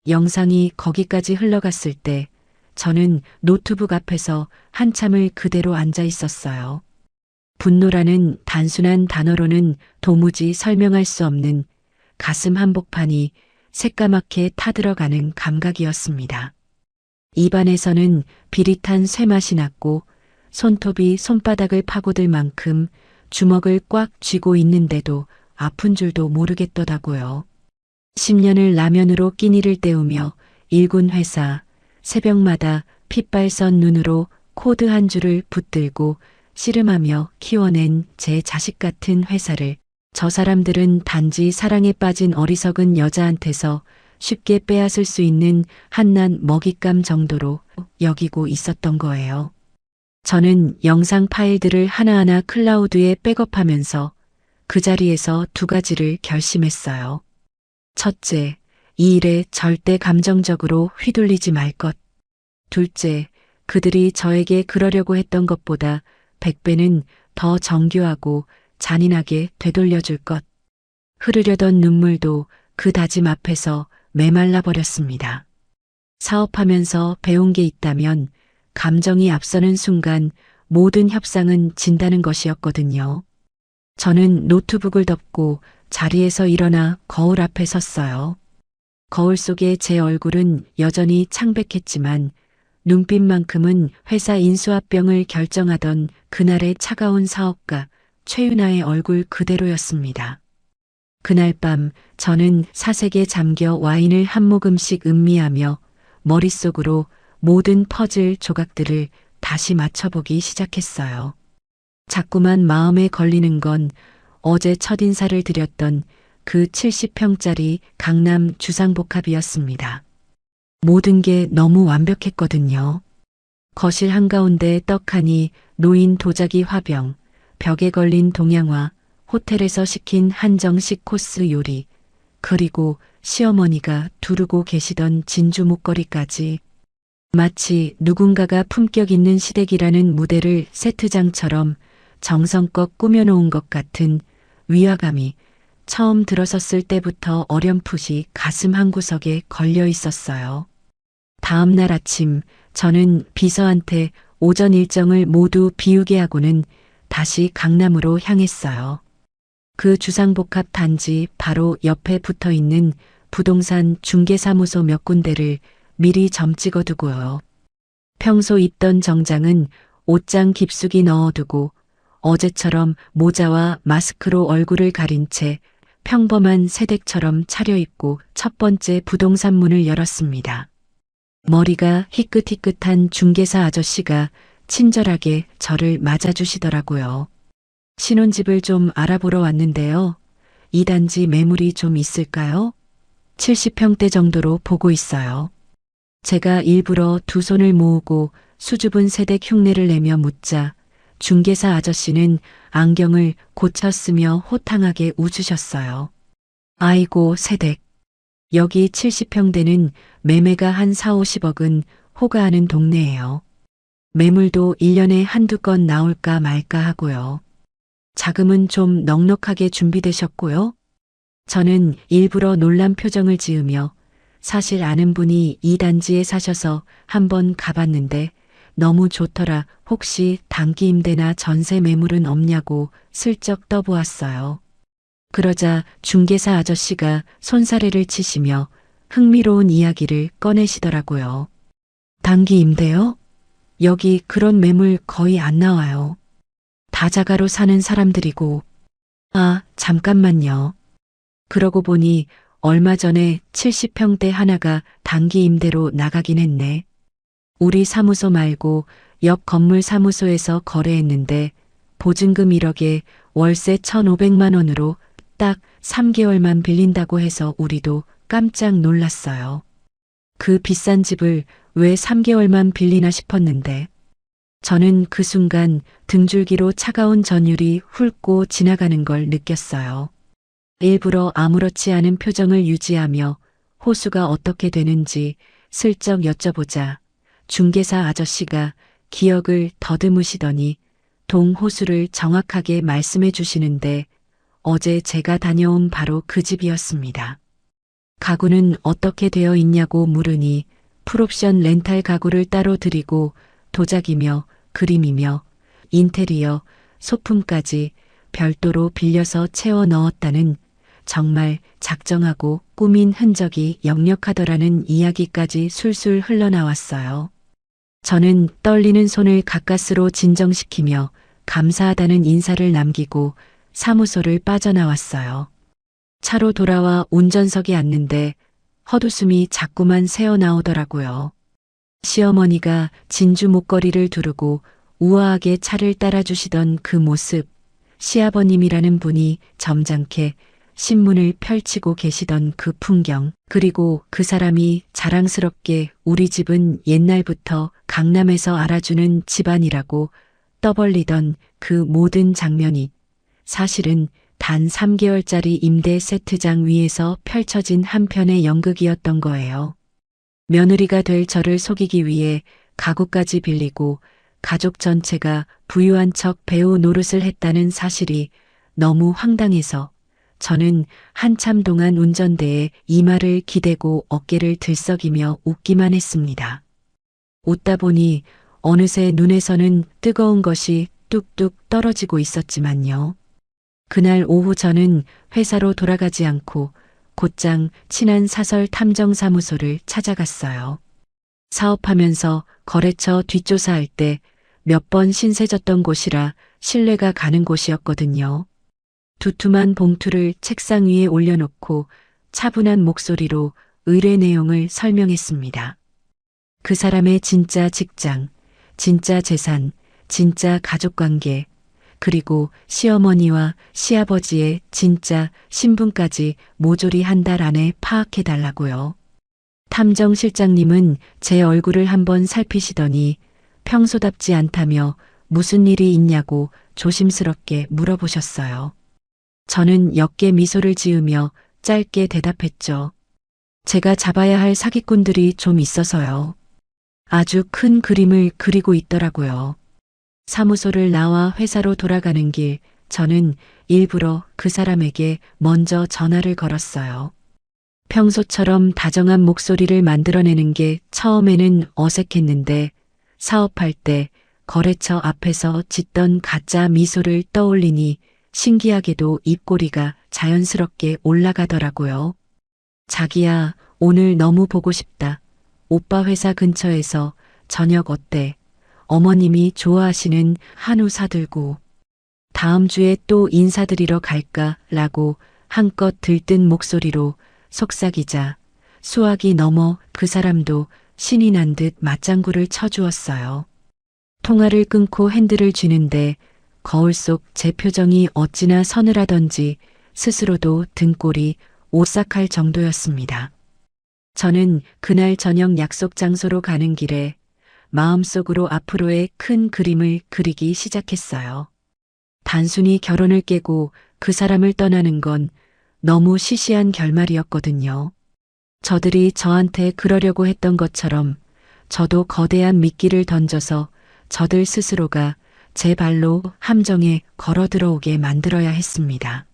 영상이 거기까지 흘러갔을 때 저는 노트북 앞에서 한참을 그대로 앉아 있었어요. 분노라는 단순한 단어로는 도무지 설명할 수 없는 가슴 한복판이 새까맣게 타들어가는 감각이었습니다. 입안에서는 비릿한 쇠맛이 났고 손톱이 손바닥을 파고들 만큼 주먹을 꽉 쥐고 있는데도 아픈 줄도 모르겠더라고요. 10년을 라면으로 끼니를 때우며 일군 회사, 새벽마다 핏발선 눈으로 코드 한 줄을 붙들고 씨름하며 키워낸 제 자식 같은 회사를 저 사람들은 단지 사랑에 빠진 어리석은 여자한테서 쉽게 빼앗을 수 있는 한낱 먹잇감 정도로 여기고 있었던 거예요. 저는 영상 파일들을 하나하나 클라우드에 백업하면서 그 자리에서 2가지를 결심했어요. 첫째, 이 일에 절대 감정적으로 휘둘리지 말 것. 둘째, 그들이 저에게 그러려고 했던 것보다 100배는 더 정교하고 잔인하게 되돌려줄 것. 흐르려던 눈물도 그 다짐 앞에서 메말라 버렸습니다. 사업하면서 배운 게 있다면 감정이 앞서는 순간 모든 협상은 진다는 것이었거든요. 저는 노트북을 덮고 자리에서 일어나 거울 앞에 섰어요. 거울 속의 제 얼굴은 여전히 창백했지만 눈빛만큼은 회사 인수합병을 결정하던 그날의 차가운 사업가 최윤아의 얼굴 그대로였습니다. 그날 밤 저는 사색에 잠겨 와인을 한 모금씩 음미하며 머릿속으로 모든 퍼즐 조각들을 다시 맞춰보기 시작했어요. 자꾸만 마음에 걸리는 건 어제 첫인사를 드렸던 그 70평짜리 강남 주상복합이었습니다. 모든 게 너무 완벽했거든요. 거실 한가운데 떡하니 놓인 도자기 화병, 벽에 걸린 동양화, 호텔에서 시킨 한정식 코스 요리, 그리고 시어머니가 두르고 계시던 진주 목걸이까지 마치 누군가가 품격 있는 시댁이라는 무대를 세트장처럼 정성껏 꾸며놓은 것 같은 위화감이 처음 들어섰을 때부터 어렴풋이 가슴 한구석에 걸려 있었어요. 다음 날 아침 저는 비서한테 오전 일정을 모두 비우게 하고는 다시 강남으로 향했어요. 그 주상복합 단지 바로 옆에 붙어 있는 부동산 중개사무소 몇 군데를 미리 점 찍어두고요. 평소 입던 정장은 옷장 깊숙이 넣어두고 어제처럼 모자와 마스크로 얼굴을 가린 채 평범한 새댁처럼 차려입고 첫 번째 부동산 문을 열었습니다. 머리가 희끗희끗한 중개사 아저씨가 친절하게 저를 맞아주시더라고요. 신혼집을 좀 알아보러 왔는데요. 이 단지 매물이 좀 있을까요? 70평대 정도로 보고 있어요. 제가 일부러 두 손을 모으고 수줍은 새댁 흉내를 내며 묻자 중개사 아저씨는 안경을 고쳐 쓰며 호탕하게 웃으셨어요. 아이고 새댁. 여기 70평대는 매매가 한 4, 50억은 호가하는 동네예요. 매물도 1년에 한두 건 나올까 말까 하고요. 자금은 좀 넉넉하게 준비되셨고요. 저는 일부러 놀란 표정을 지으며 사실 아는 분이 이 단지에 사셔서 한번 가봤는데 너무 좋더라. 혹시 단기 임대나 전세 매물은 없냐고 슬쩍 떠보았어요. 그러자 중개사 아저씨가 손사래를 치시며 흥미로운 이야기를 꺼내시더라고요. 단기 임대요? 여기 그런 매물 거의 안 나와요. 다자가로 사는 사람들이고. 아, 잠깐만요. 그러고 보니 얼마 전에 70평대 하나가 단기 임대로 나가긴 했네. 우리 사무소 말고 옆 건물 사무소에서 거래했는데 보증금 1억에 월세 1,500만 원으로 딱 3개월만 빌린다고 해서 우리도 깜짝 놀랐어요. 그 비싼 집을 왜 3개월만 빌리나 싶었는데 저는 그 순간 등줄기로 차가운 전율이 훑고 지나가는 걸 느꼈어요. 일부러 아무렇지 않은 표정을 유지하며 호수가 어떻게 되는지 슬쩍 여쭤보자 중개사 아저씨가 기억을 더듬으시더니 동호수를 정확하게 말씀해 주시는데 어제 제가 다녀온 바로 그 집이었습니다. 가구는 어떻게 되어 있냐고 물으니 풀옵션 렌탈 가구를 따로 드리고 도자기며 그림이며 인테리어, 소품까지 별도로 빌려서 채워 넣었다는 정말 작정하고 꾸민 흔적이 역력하더라는 이야기까지 술술 흘러나왔어요. 저는 떨리는 손을 가까스로 진정시키며 감사하다는 인사를 남기고 사무소를 빠져나왔어요. 차로 돌아와 운전석에 앉는데 헛웃음이 자꾸만 새어나오더라고요. 시어머니가 진주 목걸이를 두르고 우아하게 차를 따라주시던 그 모습, 시아버님이라는 분이 점잖게 신문을 펼치고 계시던 그 풍경, 그리고 그 사람이 자랑스럽게 우리 집은 옛날부터 강남에서 알아주는 집안이라고 떠벌리던 그 모든 장면이 사실은 단 3개월짜리 임대 세트장 위에서 펼쳐진 한 편의 연극이었던 거예요. 며느리가 될 저를 속이기 위해 가구까지 빌리고 가족 전체가 부유한 척 배우 노릇을 했다는 사실이 너무 황당해서 저는 한참 동안 운전대에 이마를 기대고 어깨를 들썩이며 웃기만 했습니다. 웃다 보니 어느새 눈에서는 뜨거운 것이 뚝뚝 떨어지고 있었지만요. 그날 오후 저는 회사로 돌아가지 않고 곧장 친한 사설 탐정사무소를 찾아갔어요. 사업하면서 거래처 뒷조사할 때 몇 번 신세졌던 곳이라 신뢰가 가는 곳이었거든요. 두툼한 봉투를 책상 위에 올려놓고 차분한 목소리로 의뢰 내용을 설명했습니다. 그 사람의 진짜 직장, 진짜 재산, 진짜 가족관계, 그리고 시어머니와 시아버지의 진짜 신분까지 모조리 한 달 안에 파악해달라고요. 탐정실장님은 제 얼굴을 한번 살피시더니 평소답지 않다며 무슨 일이 있냐고 조심스럽게 물어보셨어요. 저는 역게 미소를 지으며 짧게 대답했죠. 제가 잡아야 할 사기꾼들이 좀 있어서요. 아주 큰 그림을 그리고 있더라고요. 사무소를 나와 회사로 돌아가는 길, 저는 일부러 그 사람에게 먼저 전화를 걸었어요. 평소처럼 다정한 목소리를 만들어내는 게 처음에는 어색했는데 사업할 때 거래처 앞에서 짓던 가짜 미소를 떠올리니 신기하게도 입꼬리가 자연스럽게 올라가더라고요. 자기야, 오늘 너무 보고 싶다. 오빠 회사 근처에서 저녁 어때? 어머님이 좋아하시는 한우 사들고 다음 주에 또 인사드리러 갈까? 라고 한껏 들뜬 목소리로 속삭이자 수학이 넘어 그 사람도 신이 난 듯 맞장구를 쳐주었어요. 통화를 끊고 핸들을 쥐는데 거울 속 제 표정이 어찌나 서늘하던지 스스로도 등골이 오싹할 정도였습니다. 저는 그날 저녁 약속 장소로 가는 길에 마음속으로 앞으로의 큰 그림을 그리기 시작했어요. 단순히 결혼을 깨고 그 사람을 떠나는 건 너무 시시한 결말이었거든요. 저들이 저한테 그러려고 했던 것처럼 저도 거대한 미끼를 던져서 저들 스스로가 제 발로 함정에 걸어 들어오게 만들어야 했습니다.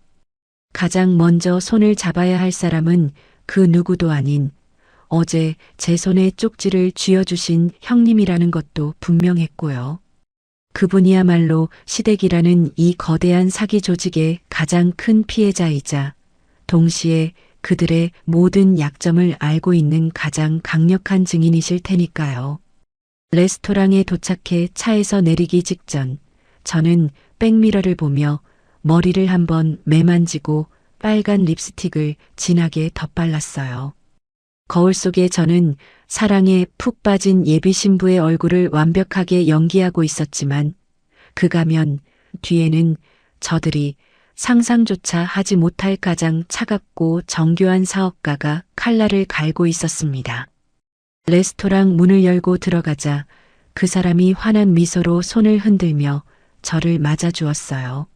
가장 먼저 손을 잡아야 할 사람은 그 누구도 아닌 어제 제 손에 쪽지를 쥐어주신 형님이라는 것도 분명했고요. 그분이야말로 시댁이라는 이 거대한 사기 조직의 가장 큰 피해자이자 동시에 그들의 모든 약점을 알고 있는 가장 강력한 증인이실 테니까요. 레스토랑에 도착해 차에서 내리기 직전 저는 백미러를 보며 머리를 한번 매만지고 빨간 립스틱을 진하게 덧발랐어요. 거울 속에 저는 사랑에 푹 빠진 예비 신부의 얼굴을 완벽하게 연기하고 있었지만 그 가면 뒤에는 저들이 상상조차 하지 못할 가장 차갑고 정교한 사업가가 칼날을 갈고 있었습니다. 레스토랑 문을 열고 들어가자 그 사람이 환한 미소로 손을 흔들며 저를 맞아주었어요.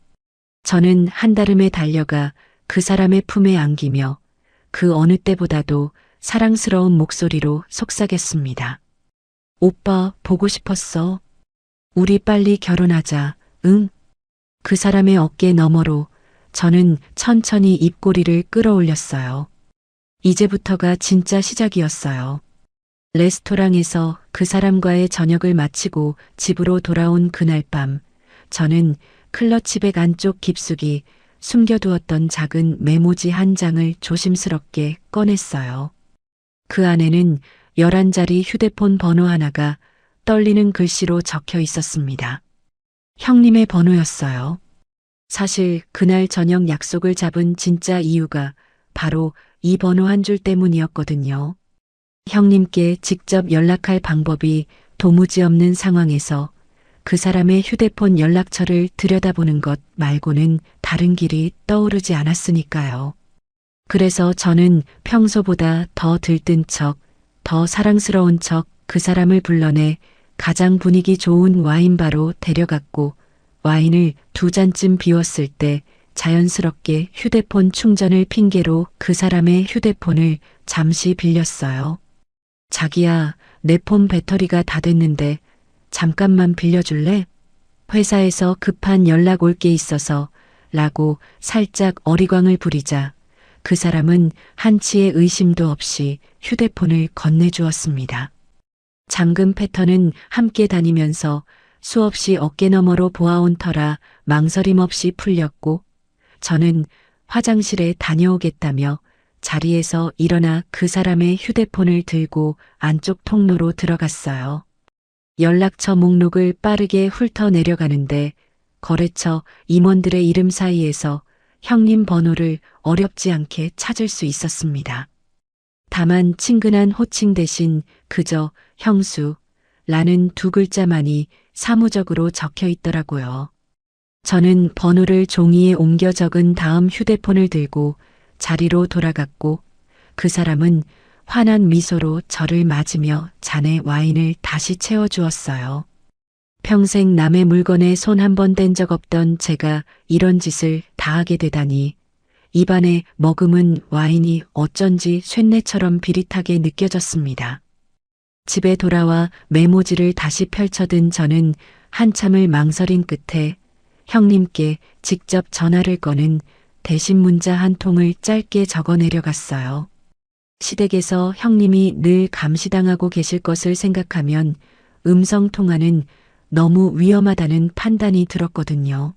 저는 한달음에 달려가 그 사람의 품에 안기며 그 어느 때보다도 사랑스러운 목소리로 속삭였습니다. 오빠 보고 싶었어. 우리 빨리 결혼하자. 응? 그 사람의 어깨 너머로 저는 천천히 입꼬리를 끌어올렸어요. 이제부터가 진짜 시작이었어요. 레스토랑에서 그 사람과의 저녁을 마치고 집으로 돌아온 그날 밤, 저는 클러치백 안쪽 깊숙이 숨겨두었던 작은 메모지 한 장을 조심스럽게 꺼냈어요. 그 안에는 11자리 휴대폰 번호 하나가 떨리는 글씨로 적혀 있었습니다. 형님의 번호였어요. 사실 그날 저녁 약속을 잡은 진짜 이유가 바로 이 번호 한 줄 때문이었거든요. 형님께 직접 연락할 방법이 도무지 없는 상황에서 그 사람의 휴대폰 연락처를 들여다보는 것 말고는 다른 길이 떠오르지 않았으니까요. 그래서 저는 평소보다 더 들뜬 척, 더 사랑스러운 척 그 사람을 불러내 가장 분위기 좋은 와인바로 데려갔고 와인을 2잔쯤 비웠을 때 자연스럽게 휴대폰 충전을 핑계로 그 사람의 휴대폰을 잠시 빌렸어요. 자기야, 내 폰 배터리가 다 됐는데 잠깐만 빌려줄래? 회사에서 급한 연락 올 게 있어서 라고 살짝 어리광을 부리자 그 사람은 한치의 의심도 없이 휴대폰을 건네주었습니다. 잠금 패턴은 함께 다니면서 수없이 어깨너머로 보아온 터라 망설임 없이 풀렸고 저는 화장실에 다녀오겠다며 자리에서 일어나 그 사람의 휴대폰을 들고 안쪽 통로로 들어갔어요. 연락처 목록을 빠르게 훑어 내려가는데 거래처 임원들의 이름 사이에서 형님 번호를 어렵지 않게 찾을 수 있었습니다. 다만 친근한 호칭 대신 그저 형수라는 두 글자만이 사무적으로 적혀 있더라고요. 저는 번호를 종이에 옮겨 적은 다음 휴대폰을 들고 자리로 돌아갔고 그 사람은 환한 미소로 저를 맞으며 잔에 와인을 다시 채워주었어요. 평생 남의 물건에 손 한 번 댄 적 없던 제가 이런 짓을 다 하게 되다니 입안에 머금은 와인이 어쩐지 쇳내처럼 비릿하게 느껴졌습니다. 집에 돌아와 메모지를 다시 펼쳐든 저는 한참을 망설인 끝에 형님께 직접 전화를 거는 대신 문자 한 통을 짧게 적어 내려갔어요. 시댁에서 형님이 늘 감시당하고 계실 것을 생각하면 음성 통화는 너무 위험하다는 판단이 들었거든요.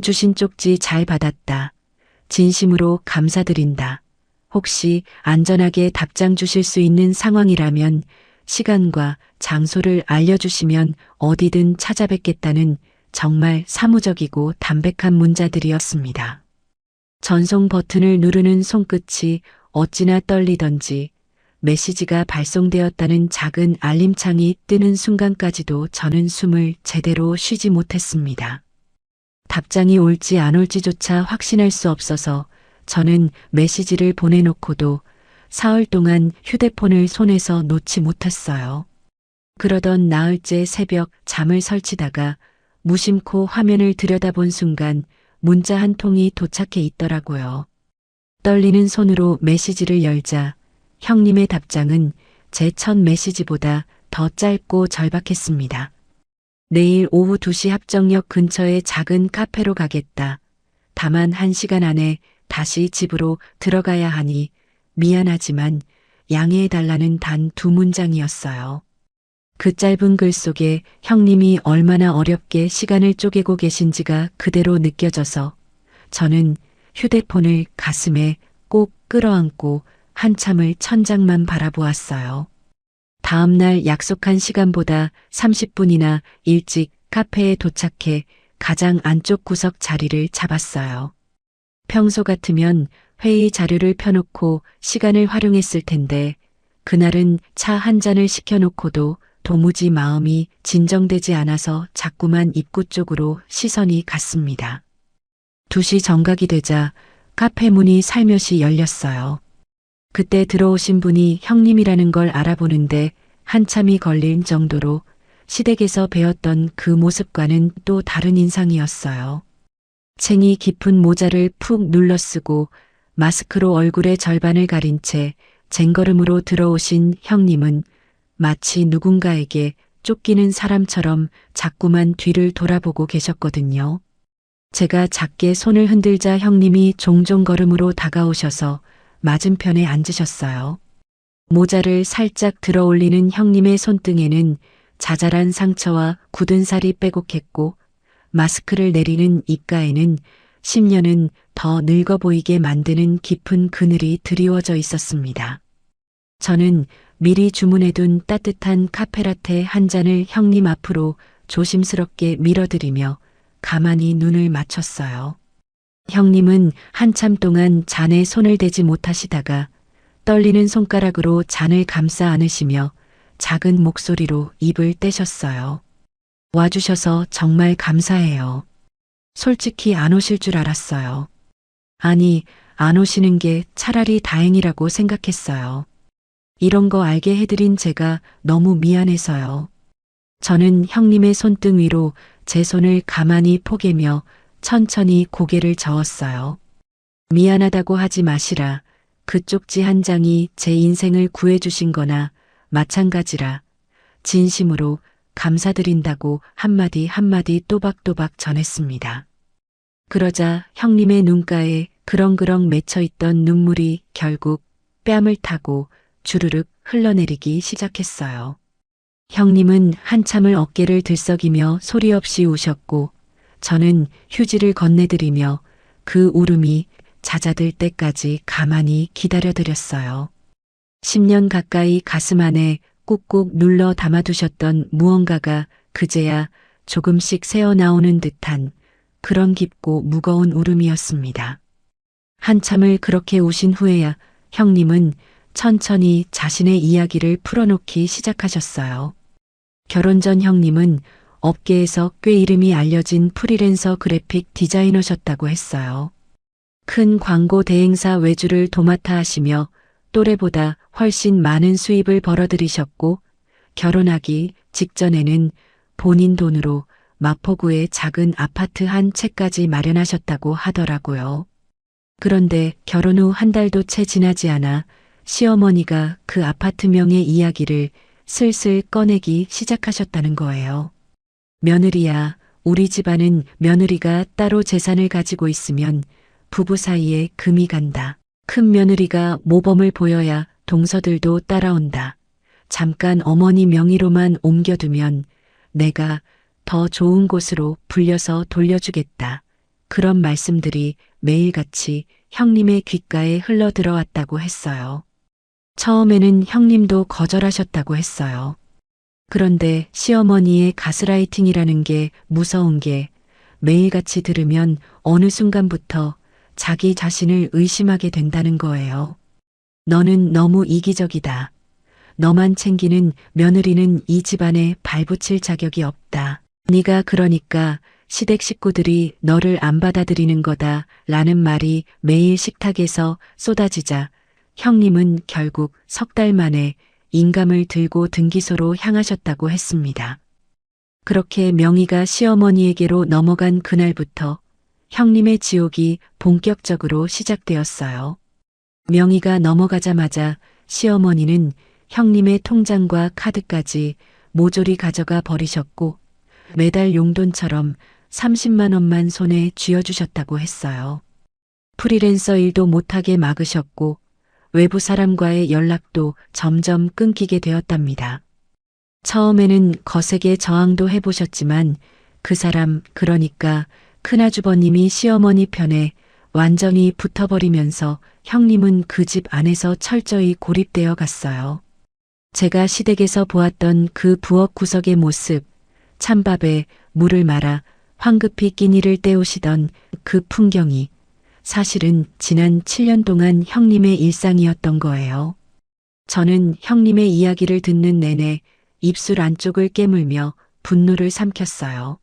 주신 쪽지 잘 받았다. 진심으로 감사드린다. 혹시 안전하게 답장 주실 수 있는 상황이라면 시간과 장소를 알려주시면 어디든 찾아뵙겠다는 정말 사무적이고 담백한 문자들이었습니다. 전송 버튼을 누르는 손끝이 어찌나 떨리던지 메시지가 발송되었다는 작은 알림창이 뜨는 순간까지도 저는 숨을 제대로 쉬지 못했습니다. 답장이 올지 안 올지조차 확신할 수 없어서 저는 메시지를 보내놓고도 사흘 동안 휴대폰을 손에서 놓지 못했어요. 그러던 나흘째 새벽 잠을 설치다가 무심코 화면을 들여다본 순간 문자 한 통이 도착해 있더라고요. 떨리는 손으로 메시지를 열자 형님의 답장은 제 첫 메시지보다 더 짧고 절박했습니다. 내일 오후 2시 합정역 근처의 작은 카페로 가겠다. 다만 1시간 안에 다시 집으로 들어가야 하니 미안하지만 양해해달라는 단 2문장이었어요. 그 짧은 글 속에 형님이 얼마나 어렵게 시간을 쪼개고 계신지가 그대로 느껴져서 저는 휴대폰을 가슴에 꼭 끌어안고 한참을 천장만 바라보았어요. 다음 날 약속한 시간보다 30분이나 일찍 카페에 도착해 가장 안쪽 구석 자리를 잡았어요. 평소 같으면 회의 자료를 펴놓고 시간을 활용했을 텐데 그날은 차 한 잔을 시켜놓고도 도무지 마음이 진정되지 않아서 자꾸만 입구 쪽으로 시선이 갔습니다. 2시 정각이 되자 카페 문이 살며시 열렸어요. 그때 들어오신 분이 형님이라는 걸 알아보는데 한참이 걸릴 정도로 시댁에서 배웠던 그 모습과는 또 다른 인상이었어요. 챙이 깊은 모자를 푹 눌러쓰고 마스크로 얼굴의 절반을 가린 채 쟁걸음으로 들어오신 형님은 마치 누군가에게 쫓기는 사람처럼 자꾸만 뒤를 돌아보고 계셨거든요. 제가 작게 손을 흔들자 형님이 종종 걸음으로 다가오셔서 맞은편에 앉으셨어요. 모자를 살짝 들어 올리는 형님의 손등에는 자잘한 상처와 굳은 살이 빼곡했고 마스크를 내리는 입가에는 10년은 더 늙어 보이게 만드는 깊은 그늘이 드리워져 있었습니다. 저는 미리 주문해둔 따뜻한 카페라테 한 잔을 형님 앞으로 조심스럽게 밀어드리며 가만히 눈을 맞췄어요. 형님은 한참 동안 잔에 손을 대지 못하시다가 떨리는 손가락으로 잔을 감싸 안으시며 작은 목소리로 입을 떼셨어요. 와주셔서 정말 감사해요. 솔직히 안 오실 줄 알았어요. 아니, 안 오시는 게 차라리 다행이라고 생각했어요. 이런 거 알게 해드린 제가 너무 미안해서요. 저는 형님의 손등 위로 제 손을 가만히 포개며 천천히 고개를 저었어요. 미안하다고 하지 마시라. 그 쪽지 한 장이 제 인생을 구해주신 거나 마찬가지라. 진심으로 감사드린다고 한마디 한마디 또박또박 전했습니다. 그러자 형님의 눈가에 그렁그렁 맺혀있던 눈물이 결국 뺨을 타고 주르륵 흘러내리기 시작했어요. 형님은 한참을 어깨를 들썩이며 소리 없이 우셨고 저는 휴지를 건네드리며 그 울음이 잦아들 때까지 가만히 기다려드렸어요. 10년 가까이 가슴 안에 꾹꾹 눌러 담아두셨던 무언가가 그제야 조금씩 새어나오는 듯한 그런 깊고 무거운 울음이었습니다. 한참을 그렇게 우신 후에야 형님은 천천히 자신의 이야기를 풀어놓기 시작하셨어요. 결혼 전 형님은 업계에서 꽤 이름이 알려진 프리랜서 그래픽 디자이너셨다고 했어요. 큰 광고 대행사 외주를 도맡아 하시며 또래보다 훨씬 많은 수입을 벌어들이셨고 결혼하기 직전에는 본인 돈으로 마포구에 작은 아파트 한 채까지 마련하셨다고 하더라고요. 그런데 결혼 후 한 달도 채 지나지 않아 시어머니가 그 아파트명의 이야기를 슬슬 꺼내기 시작하셨다는 거예요. 며느리야, 우리 집안은 며느리가 따로 재산을 가지고 있으면 부부 사이에 금이 간다. 큰 며느리가 모범을 보여야 동서들도 따라온다. 잠깐 어머니 명의로만 옮겨두면 내가 더 좋은 곳으로 불려서 돌려주겠다. 그런 말씀들이 매일같이 형님의 귓가에 흘러들어왔다고 했어요. 처음에는 형님도 거절하셨다고 했어요. 그런데 시어머니의 가스라이팅이라는 게 무서운 게 매일같이 들으면 어느 순간부터 자기 자신을 의심하게 된다는 거예요. 너는 너무 이기적이다. 너만 챙기는 며느리는 이 집안에 발붙일 자격이 없다. 네가 그러니까 시댁 식구들이 너를 안 받아들이는 거다 라는 말이 매일 식탁에서 쏟아지자 형님은 결국 석 달 만에 인감을 들고 등기소로 향하셨다고 했습니다. 그렇게 명의가 시어머니에게로 넘어간 그날부터 형님의 지옥이 본격적으로 시작되었어요. 명의가 넘어가자마자 시어머니는 형님의 통장과 카드까지 모조리 가져가 버리셨고 매달 용돈처럼 30만 원만 손에 쥐어주셨다고 했어요. 프리랜서 일도 못하게 막으셨고 외부 사람과의 연락도 점점 끊기게 되었답니다. 처음에는 거세게 저항도 해보셨지만 그 사람 그러니까 큰아주버님이 시어머니 편에 완전히 붙어버리면서 형님은 그 집 안에서 철저히 고립되어 갔어요. 제가 시댁에서 보았던 그 부엌 구석의 모습, 찬밥에 물을 말아 황급히 끼니를 때우시던 그 풍경이 사실은 지난 7년 동안 형님의 일상이었던 거예요. 저는 형님의 이야기를 듣는 내내 입술 안쪽을 깨물며 분노를 삼켰어요.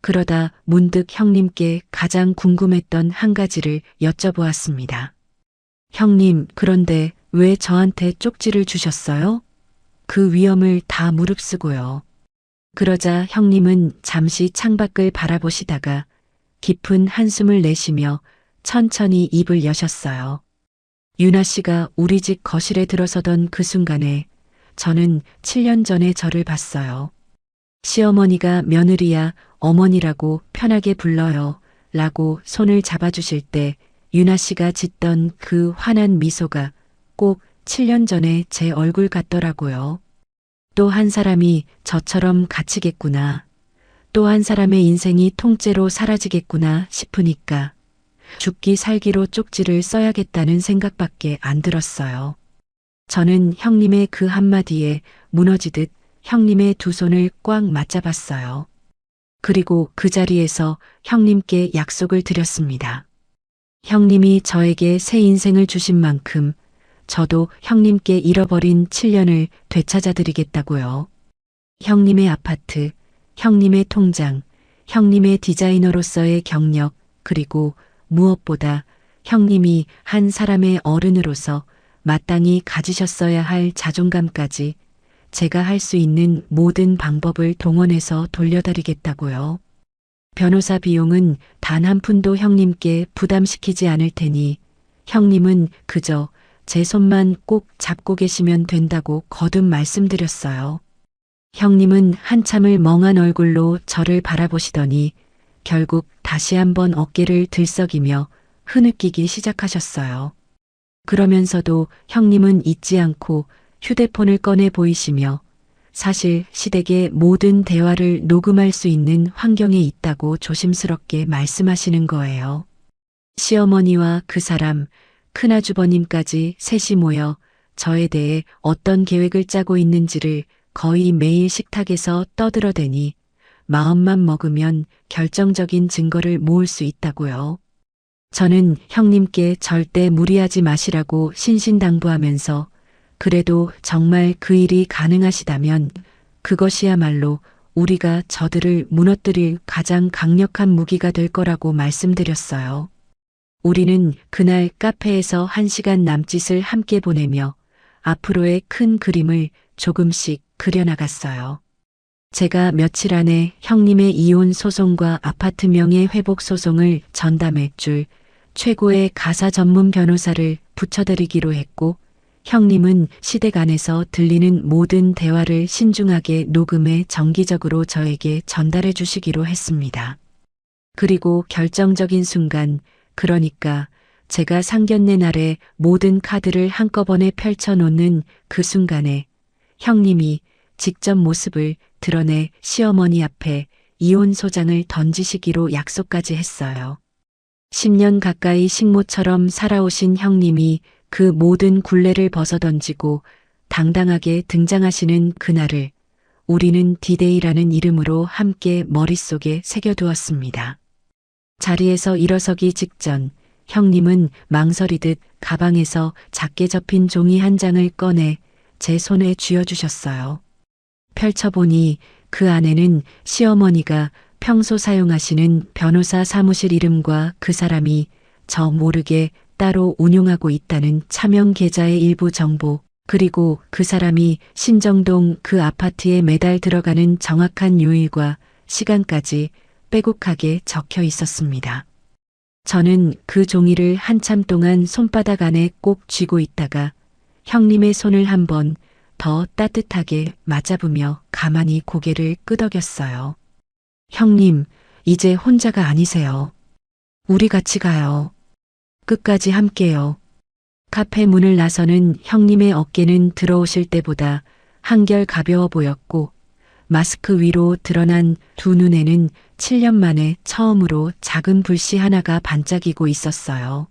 그러다 문득 형님께 가장 궁금했던 한 가지를 여쭤보았습니다. 형님, 그런데 왜 저한테 쪽지를 주셨어요? 그 위험을 다 무릅쓰고요. 그러자 형님은 잠시 창밖을 바라보시다가 깊은 한숨을 내쉬며 천천히 입을 여셨어요. 유나 씨가 우리 집 거실에 들어서던 그 순간에 저는 7년 전에 저를 봤어요. 시어머니가 며느리야 어머니라고 편하게 불러요 라고 손을 잡아주실 때 유나 씨가 짓던 그 환한 미소가 꼭 7년 전에 제 얼굴 같더라고요. 또 한 사람이 저처럼 갇히겠구나. 또 한 사람의 인생이 통째로 사라지겠구나 싶으니까 죽기 살기로 쪽지를 써야겠다는 생각밖에 안 들었어요. 저는 형님의 그 한마디에 무너지듯 형님의 두 손을 꽉 맞잡았어요. 그리고 그 자리에서 형님께 약속을 드렸습니다. 형님이 저에게 새 인생을 주신 만큼 저도 형님께 잃어버린 7년을 되찾아드리겠다고요. 형님의 아파트, 형님의 통장, 형님의 디자이너로서의 경력, 그리고 무엇보다 형님이 한 사람의 어른으로서 마땅히 가지셨어야 할 자존감까지 제가 할 수 있는 모든 방법을 동원해서 돌려드리겠다고요. 변호사 비용은 단 한 푼도 형님께 부담시키지 않을 테니 형님은 그저 제 손만 꼭 잡고 계시면 된다고 거듭 말씀드렸어요. 형님은 한참을 멍한 얼굴로 저를 바라보시더니 결국 다시 한번 어깨를 들썩이며 흐느끼기 시작하셨어요. 그러면서도 형님은 잊지 않고 휴대폰을 꺼내 보이시며 사실 시댁의 모든 대화를 녹음할 수 있는 환경에 있다고 조심스럽게 말씀하시는 거예요. 시어머니와 그 사람, 큰아주버님까지 셋이 모여 저에 대해 어떤 계획을 짜고 있는지를 거의 매일 식탁에서 떠들어대니 마음만 먹으면 결정적인 증거를 모을 수 있다고요. 저는 형님께 절대 무리하지 마시라고 신신당부하면서 그래도 정말 그 일이 가능하시다면 그것이야말로 우리가 저들을 무너뜨릴 가장 강력한 무기가 될 거라고 말씀드렸어요. 우리는 그날 카페에서 1시간 남짓을 함께 보내며 앞으로의 큰 그림을 조금씩 그려나갔어요. 제가 며칠 안에 형님의 이혼 소송과 아파트 명예 회복 소송을 전담해 줄 최고의 가사 전문 변호사를 붙여드리기로 했고 형님은 시댁 안에서 들리는 모든 대화를 신중하게 녹음해 정기적으로 저에게 전달해 주시기로 했습니다. 그리고 결정적인 순간, 그러니까 제가 상견례 날에 모든 카드를 한꺼번에 펼쳐놓는 그 순간에 형님이 직접 모습을 드러내 시어머니 앞에 이혼 소장을 던지시기로 약속까지 했어요. 10년 가까이 식모처럼 살아오신 형님이 그 모든 굴레를 벗어던지고 당당하게 등장하시는 그날을 우리는 디데이라는 이름으로 함께 머릿속에 새겨두었습니다. 자리에서 일어서기 직전 형님은 망설이듯 가방에서 작게 접힌 종이 한 장을 꺼내 제 손에 쥐어주셨어요. 펼쳐보니 그 안에는 시어머니가 평소 사용하시는 변호사 사무실 이름과 그 사람이 저 모르게 따로 운용하고 있다는 차명 계좌의 일부 정보, 그리고 그 사람이 신정동 그 아파트에 매달 들어가는 정확한 요일과 시간까지 빼곡하게 적혀 있었습니다. 저는 그 종이를 한참 동안 손바닥 안에 꼭 쥐고 있다가 형님의 손을 한번 더 따뜻하게 맞잡으며 가만히 고개를 끄덕였어요. 형님, 이제 혼자가 아니세요. 우리 같이 가요. 끝까지 함께요. 카페 문을 나서는 형님의 어깨는 들어오실 때보다 한결 가벼워 보였고 마스크 위로 드러난 두 눈에는 7년 만에 처음으로 작은 불씨 하나가 반짝이고 있었어요.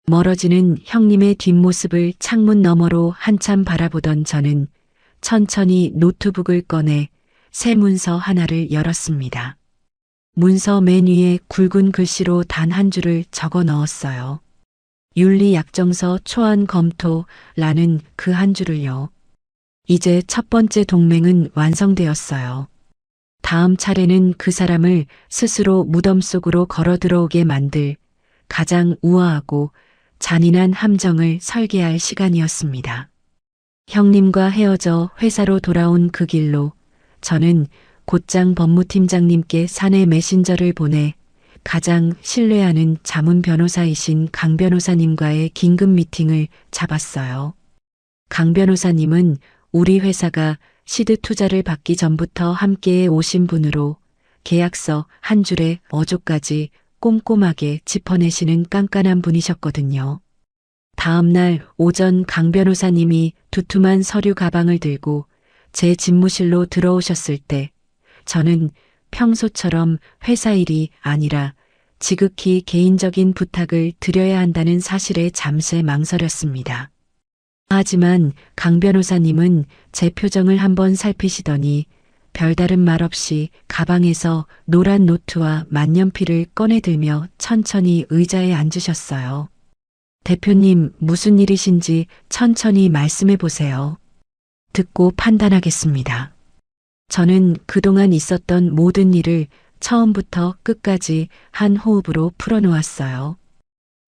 멀어지는 형님의 뒷모습을 창문 너머로 한참 바라보던 저는 천천히 노트북을 꺼내 새 문서 하나를 열었습니다. 문서 맨 위에 굵은 글씨로 단 한 줄을 적어 넣었어요. 윤리약정서 초안 검토라는 그 한 줄을요. 이제 첫 번째 동맹은 완성되었어요. 다음 차례는 그 사람을 스스로 무덤 속으로 걸어 들어오게 만들 가장 우아하고 잔인한 함정을 설계할 시간이었습니다. 형님과 헤어져 회사로 돌아온 그 길로 저는 곧장 법무팀장님께 사내 메신저를 보내 가장 신뢰하는 자문 변호사이신 강 변호사님과의 긴급 미팅을 잡았어요. 강 변호사님은 우리 회사가 시드 투자를 받기 전부터 함께 오신 분으로 계약서 한 줄에 어조까지 꼼꼼하게 짚어내시는 깐깐한 분이셨거든요. 다음 날 오전 강 변호사님이 두툼한 서류 가방을 들고 제 집무실로 들어오셨을 때 저는 평소처럼 회사 일이 아니라 지극히 개인적인 부탁을 드려야 한다는 사실에 잠시 망설였습니다. 하지만 강 변호사님은 제 표정을 한번 살피시더니 별다른 말 없이 가방에서 노란 노트와 만년필을 꺼내들며 천천히 의자에 앉으셨어요. 대표님, 무슨 일이신지 천천히 말씀해 보세요. 듣고 판단하겠습니다. 저는 그동안 있었던 모든 일을 처음부터 끝까지 한 호흡으로 풀어놓았어요.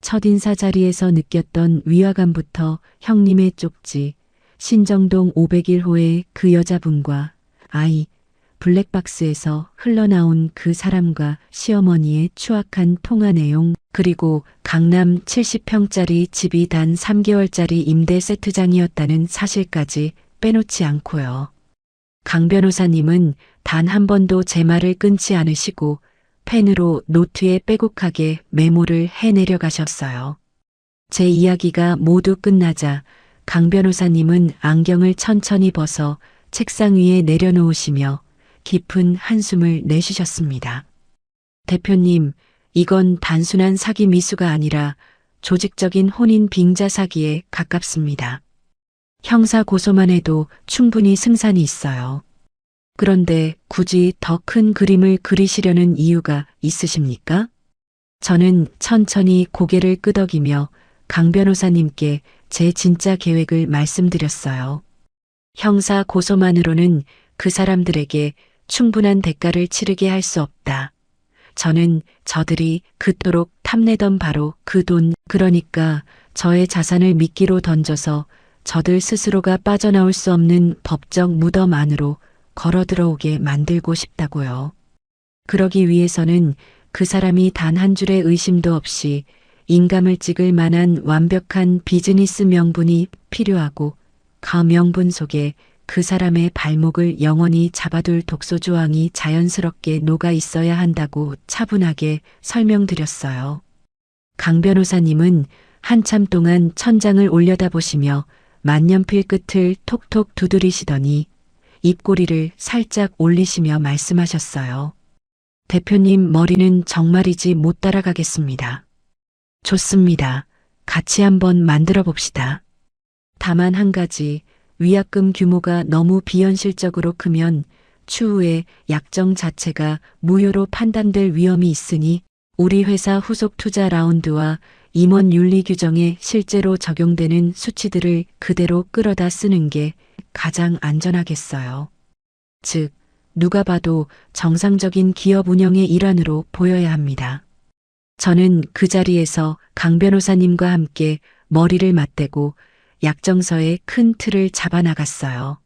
첫인사 자리에서 느꼈던 위화감부터 형님의 쪽지, 신정동 501호의 그 여자분과 아이, 블랙박스에서 흘러나온 그 사람과 시어머니의 추악한 통화 내용, 그리고 강남 70평짜리 집이 단 3개월짜리 임대 세트장이었다는 사실까지 빼놓지 않고요. 강 변호사님은 단 한 번도 제 말을 끊지 않으시고 펜으로 노트에 빼곡하게 메모를 해내려 가셨어요. 제 이야기가 모두 끝나자 강 변호사님은 안경을 천천히 벗어 책상 위에 내려놓으시며 깊은 한숨을 내쉬셨습니다. 대표님, 이건 단순한 사기 미수가 아니라 조직적인 혼인 빙자 사기에 가깝습니다. 형사 고소만 해도 충분히 승산이 있어요. 그런데 굳이 더 큰 그림을 그리시려는 이유가 있으십니까? 저는 천천히 고개를 끄덕이며 강 변호사님께 제 진짜 계획을 말씀드렸어요. 형사 고소만으로는 그 사람들에게 충분한 대가를 치르게 할 수 없다. 저는 저들이 그토록 탐내던 바로 그 돈, 그러니까 저의 자산을 미끼로 던져서 저들 스스로가 빠져나올 수 없는 법적 무덤 안으로 걸어 들어오게 만들고 싶다고요. 그러기 위해서는 그 사람이 단 한 줄의 의심도 없이 인감을 찍을 만한 완벽한 비즈니스 명분이 필요하고 그 명분 속에 그 사람의 발목을 영원히 잡아둘 독소 조항이 자연스럽게 녹아 있어야 한다고 차분하게 설명드렸어요. 강 변호사님은 한참 동안 천장을 올려다보시며 만년필 끝을 톡톡 두드리시더니 입꼬리를 살짝 올리시며 말씀하셨어요. 대표님 머리는 정말이지 못 따라가겠습니다. 좋습니다. 같이 한번 만들어 봅시다. 다만 한 가지, 위약금 규모가 너무 비현실적으로 크면 추후에 약정 자체가 무효로 판단될 위험이 있으니 우리 회사 후속 투자 라운드와 임원 윤리 규정에 실제로 적용되는 수치들을 그대로 끌어다 쓰는 게 가장 안전하겠어요. 즉, 누가 봐도 정상적인 기업 운영의 일환으로 보여야 합니다. 저는 그 자리에서 강 변호사님과 함께 머리를 맞대고 약정서의 큰 틀을 잡아나갔어요.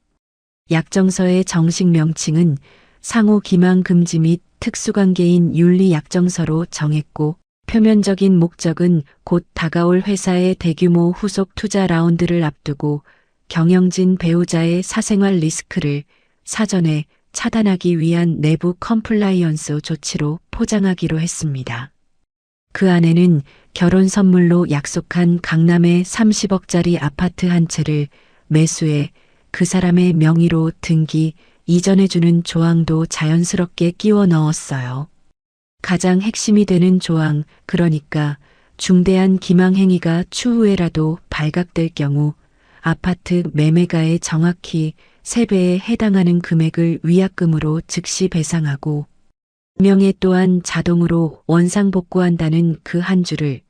약정서의 정식 명칭은 상호 기망 금지 및 특수관계인 윤리 약정서로 정했고 표면적인 목적은 곧 다가올 회사의 대규모 후속 투자 라운드를 앞두고 경영진 배우자의 사생활 리스크를 사전에 차단하기 위한 내부 컴플라이언스 조치로 포장하기로 했습니다. 그 안에는 결혼 선물로 약속한 강남의 30억짜리 아파트 한 채를 매수해 그 사람의 명의로 등기 이전해주는 조항도 자연스럽게 끼워 넣었어요. 가장 핵심이 되는 조항, 그러니까 중대한 기망행위가 추후에라도 발각될 경우 아파트 매매가의 정확히 3배에 해당하는 금액을 위약금으로 즉시 배상하고 명예 또한 자동으로 원상복구한다는 그 한 줄을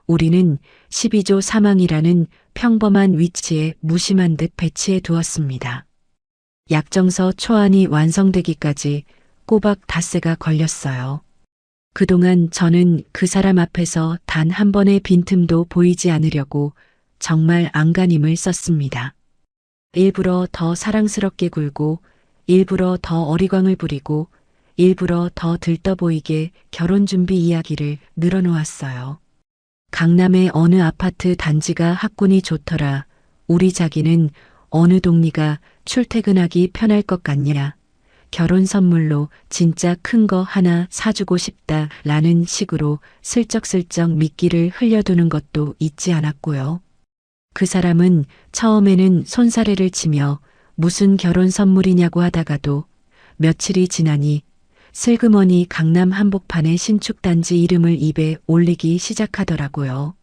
우리는 12조 사망이라는 평범한 위치에 무심한 듯 배치해 두었습니다. 약정서 초안이 완성되기까지 꼬박 닷새가 걸렸어요. 그동안 저는 그 사람 앞에서 단 한 번의 빈틈도 보이지 않으려고 정말 안간힘을 썼습니다. 일부러 더 사랑스럽게 굴고 일부러 더 어리광을 부리고 일부러 더 들떠 보이게 결혼준비 이야기를 늘어놓았어요. 강남의 어느 아파트 단지가 학군이 좋더라. 우리 자기는 어느 동리가 출퇴근하기 편할 것 같냐. 결혼 선물로 진짜 큰 거 하나 사주고 싶다 라는 식으로 슬쩍슬쩍 미끼를 흘려두는 것도 잊지 않았고요. 그 사람은 처음에는 손사래를 치며 무슨 결혼 선물이냐고 하다가도 며칠이 지나니 슬그머니 강남 한복판의 신축단지 이름을 입에 올리기 시작하더라고요.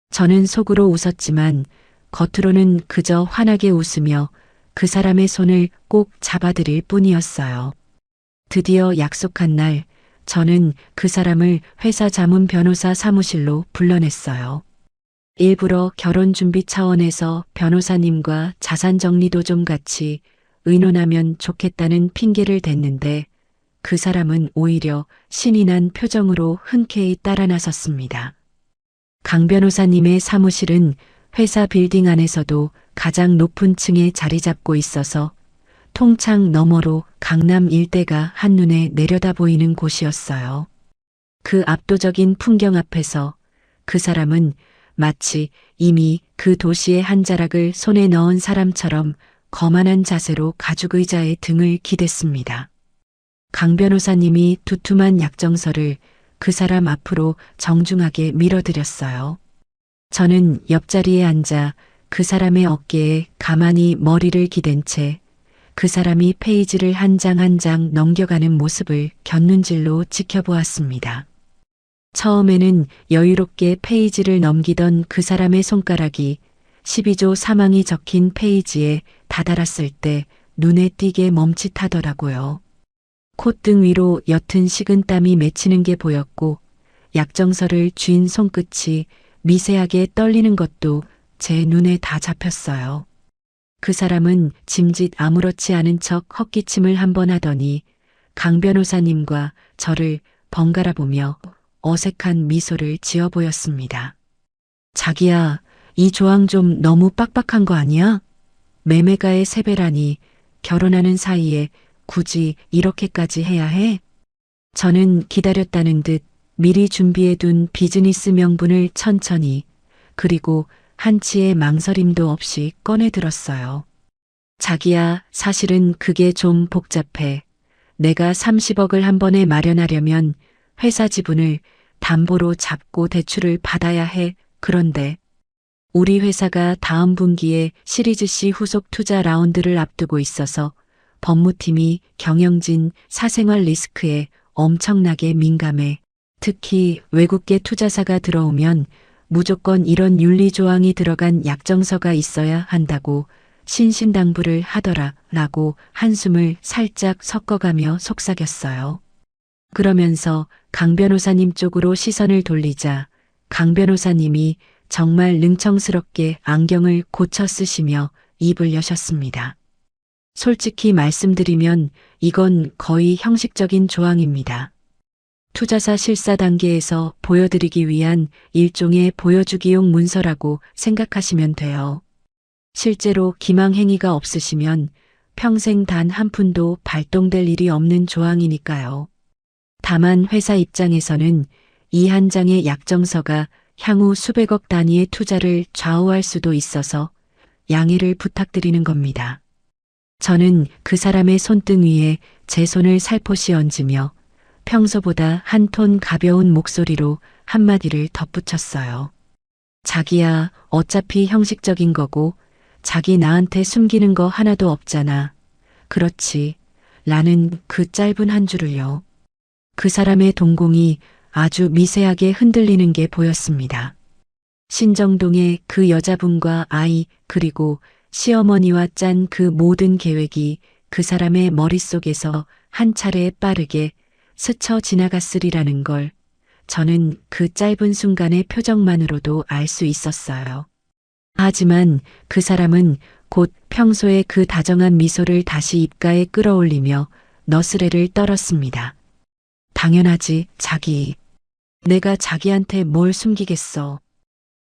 저는 속으로 웃었지만 겉으로는 그저 환하게 웃으며 그 사람의 손을 꼭 잡아드릴 뿐이었어요. 드디어 약속한 날, 저는 그 사람을 회사 자문 변호사 사무실로 불러냈어요. 일부러 결혼 준비 차원에서 변호사님과 자산 정리도 좀 같이 의논하면 좋겠다는 핑계를 댔는데 그 사람은 오히려 신이 난 표정으로 흔쾌히 따라 나섰습니다. 강 변호사님의 사무실은 회사 빌딩 안에서도 가장 높은 층에 자리 잡고 있어서 통창 너머로 강남 일대가 한눈에 내려다 보이는 곳이었어요. 그 압도적인 풍경 앞에서 그 사람은 마치 이미 그 도시의 한 자락을 손에 넣은 사람처럼 거만한 자세로 가죽 의자에 등을 기댔습니다. 강 변호사님이 두툼한 약정서를 그 사람 앞으로 정중하게 밀어드렸어요. 저는 옆자리에 앉아 그 사람의 어깨에 가만히 머리를 기댄 채 그 사람이 페이지를 한 장 한 장 넘겨가는 모습을 곁눈질로 지켜보았습니다. 처음에는 여유롭게 페이지를 넘기던 그 사람의 손가락이 12조 사망이 적힌 페이지에 다다랐을 때 눈에 띄게 멈칫하더라고요. 콧등 위로 옅은 식은땀이 맺히는 게 보였고 약정서를 쥔 손끝이 미세하게 떨리는 것도 제 눈에 다 잡혔어요. 그 사람은 짐짓 아무렇지 않은 척 헛기침을 한번 하더니 강 변호사님과 저를 번갈아 보며 어색한 미소를 지어 보였습니다. 자기야, 이 조항 좀 너무 빡빡한 거 아니야? 매매가의 세배라니 결혼하는 사이에 굳이 이렇게까지 해야 해? 저는 기다렸다는 듯 미리 준비해둔 비즈니스 명분을 천천히 그리고 한치의 망설임도 없이 꺼내 들었어요. 자기야, 사실은 그게 좀 복잡해. 내가 30억을 한 번에 마련하려면 회사 지분을 담보로 잡고 대출을 받아야 해. 그런데 우리 회사가 다음 분기에 시리즈 C 후속 투자 라운드를 앞두고 있어서 법무팀이 경영진 사생활 리스크에 엄청나게 민감해. 특히 외국계 투자사가 들어오면 무조건 이런 윤리조항이 들어간 약정서가 있어야 한다고 신신당부를 하더라 라고 한숨을 살짝 섞어가며 속삭였어요. 그러면서 강 변호사님 쪽으로 시선을 돌리자 강 변호사님이 정말 능청스럽게 안경을 고쳐 쓰시며 입을 여셨습니다. 솔직히 말씀드리면 이건 거의 형식적인 조항입니다. 투자사 실사 단계에서 보여드리기 위한 일종의 보여주기용 문서라고 생각하시면 돼요. 실제로 기망 행위가 없으시면 평생 단 한 푼도 발동될 일이 없는 조항이니까요. 다만 회사 입장에서는 이 한 장의 약정서가 향후 수백억 단위의 투자를 좌우할 수도 있어서 양해를 부탁드리는 겁니다. 저는 그 사람의 손등 위에 제 손을 살포시 얹으며 평소보다 한 톤 가벼운 목소리로 한마디를 덧붙였어요. 자기야, 어차피 형식적인 거고 자기 나한테 숨기는 거 하나도 없잖아. 그렇지. 라는 그 짧은 한 줄을요. 그 사람의 동공이 아주 미세하게 흔들리는 게 보였습니다. 신정동의 그 여자분과 아이 그리고 시어머니와 짠 그 모든 계획이 그 사람의 머릿속에서 한 차례 빠르게 스쳐 지나갔으리라는 걸 저는 그 짧은 순간의 표정만으로도 알 수 있었어요. 하지만 그 사람은 곧 평소의 그 다정한 미소를 다시 입가에 끌어올리며 너스레를 떨었습니다. 당연하지, 자기. 내가 자기한테 뭘 숨기겠어.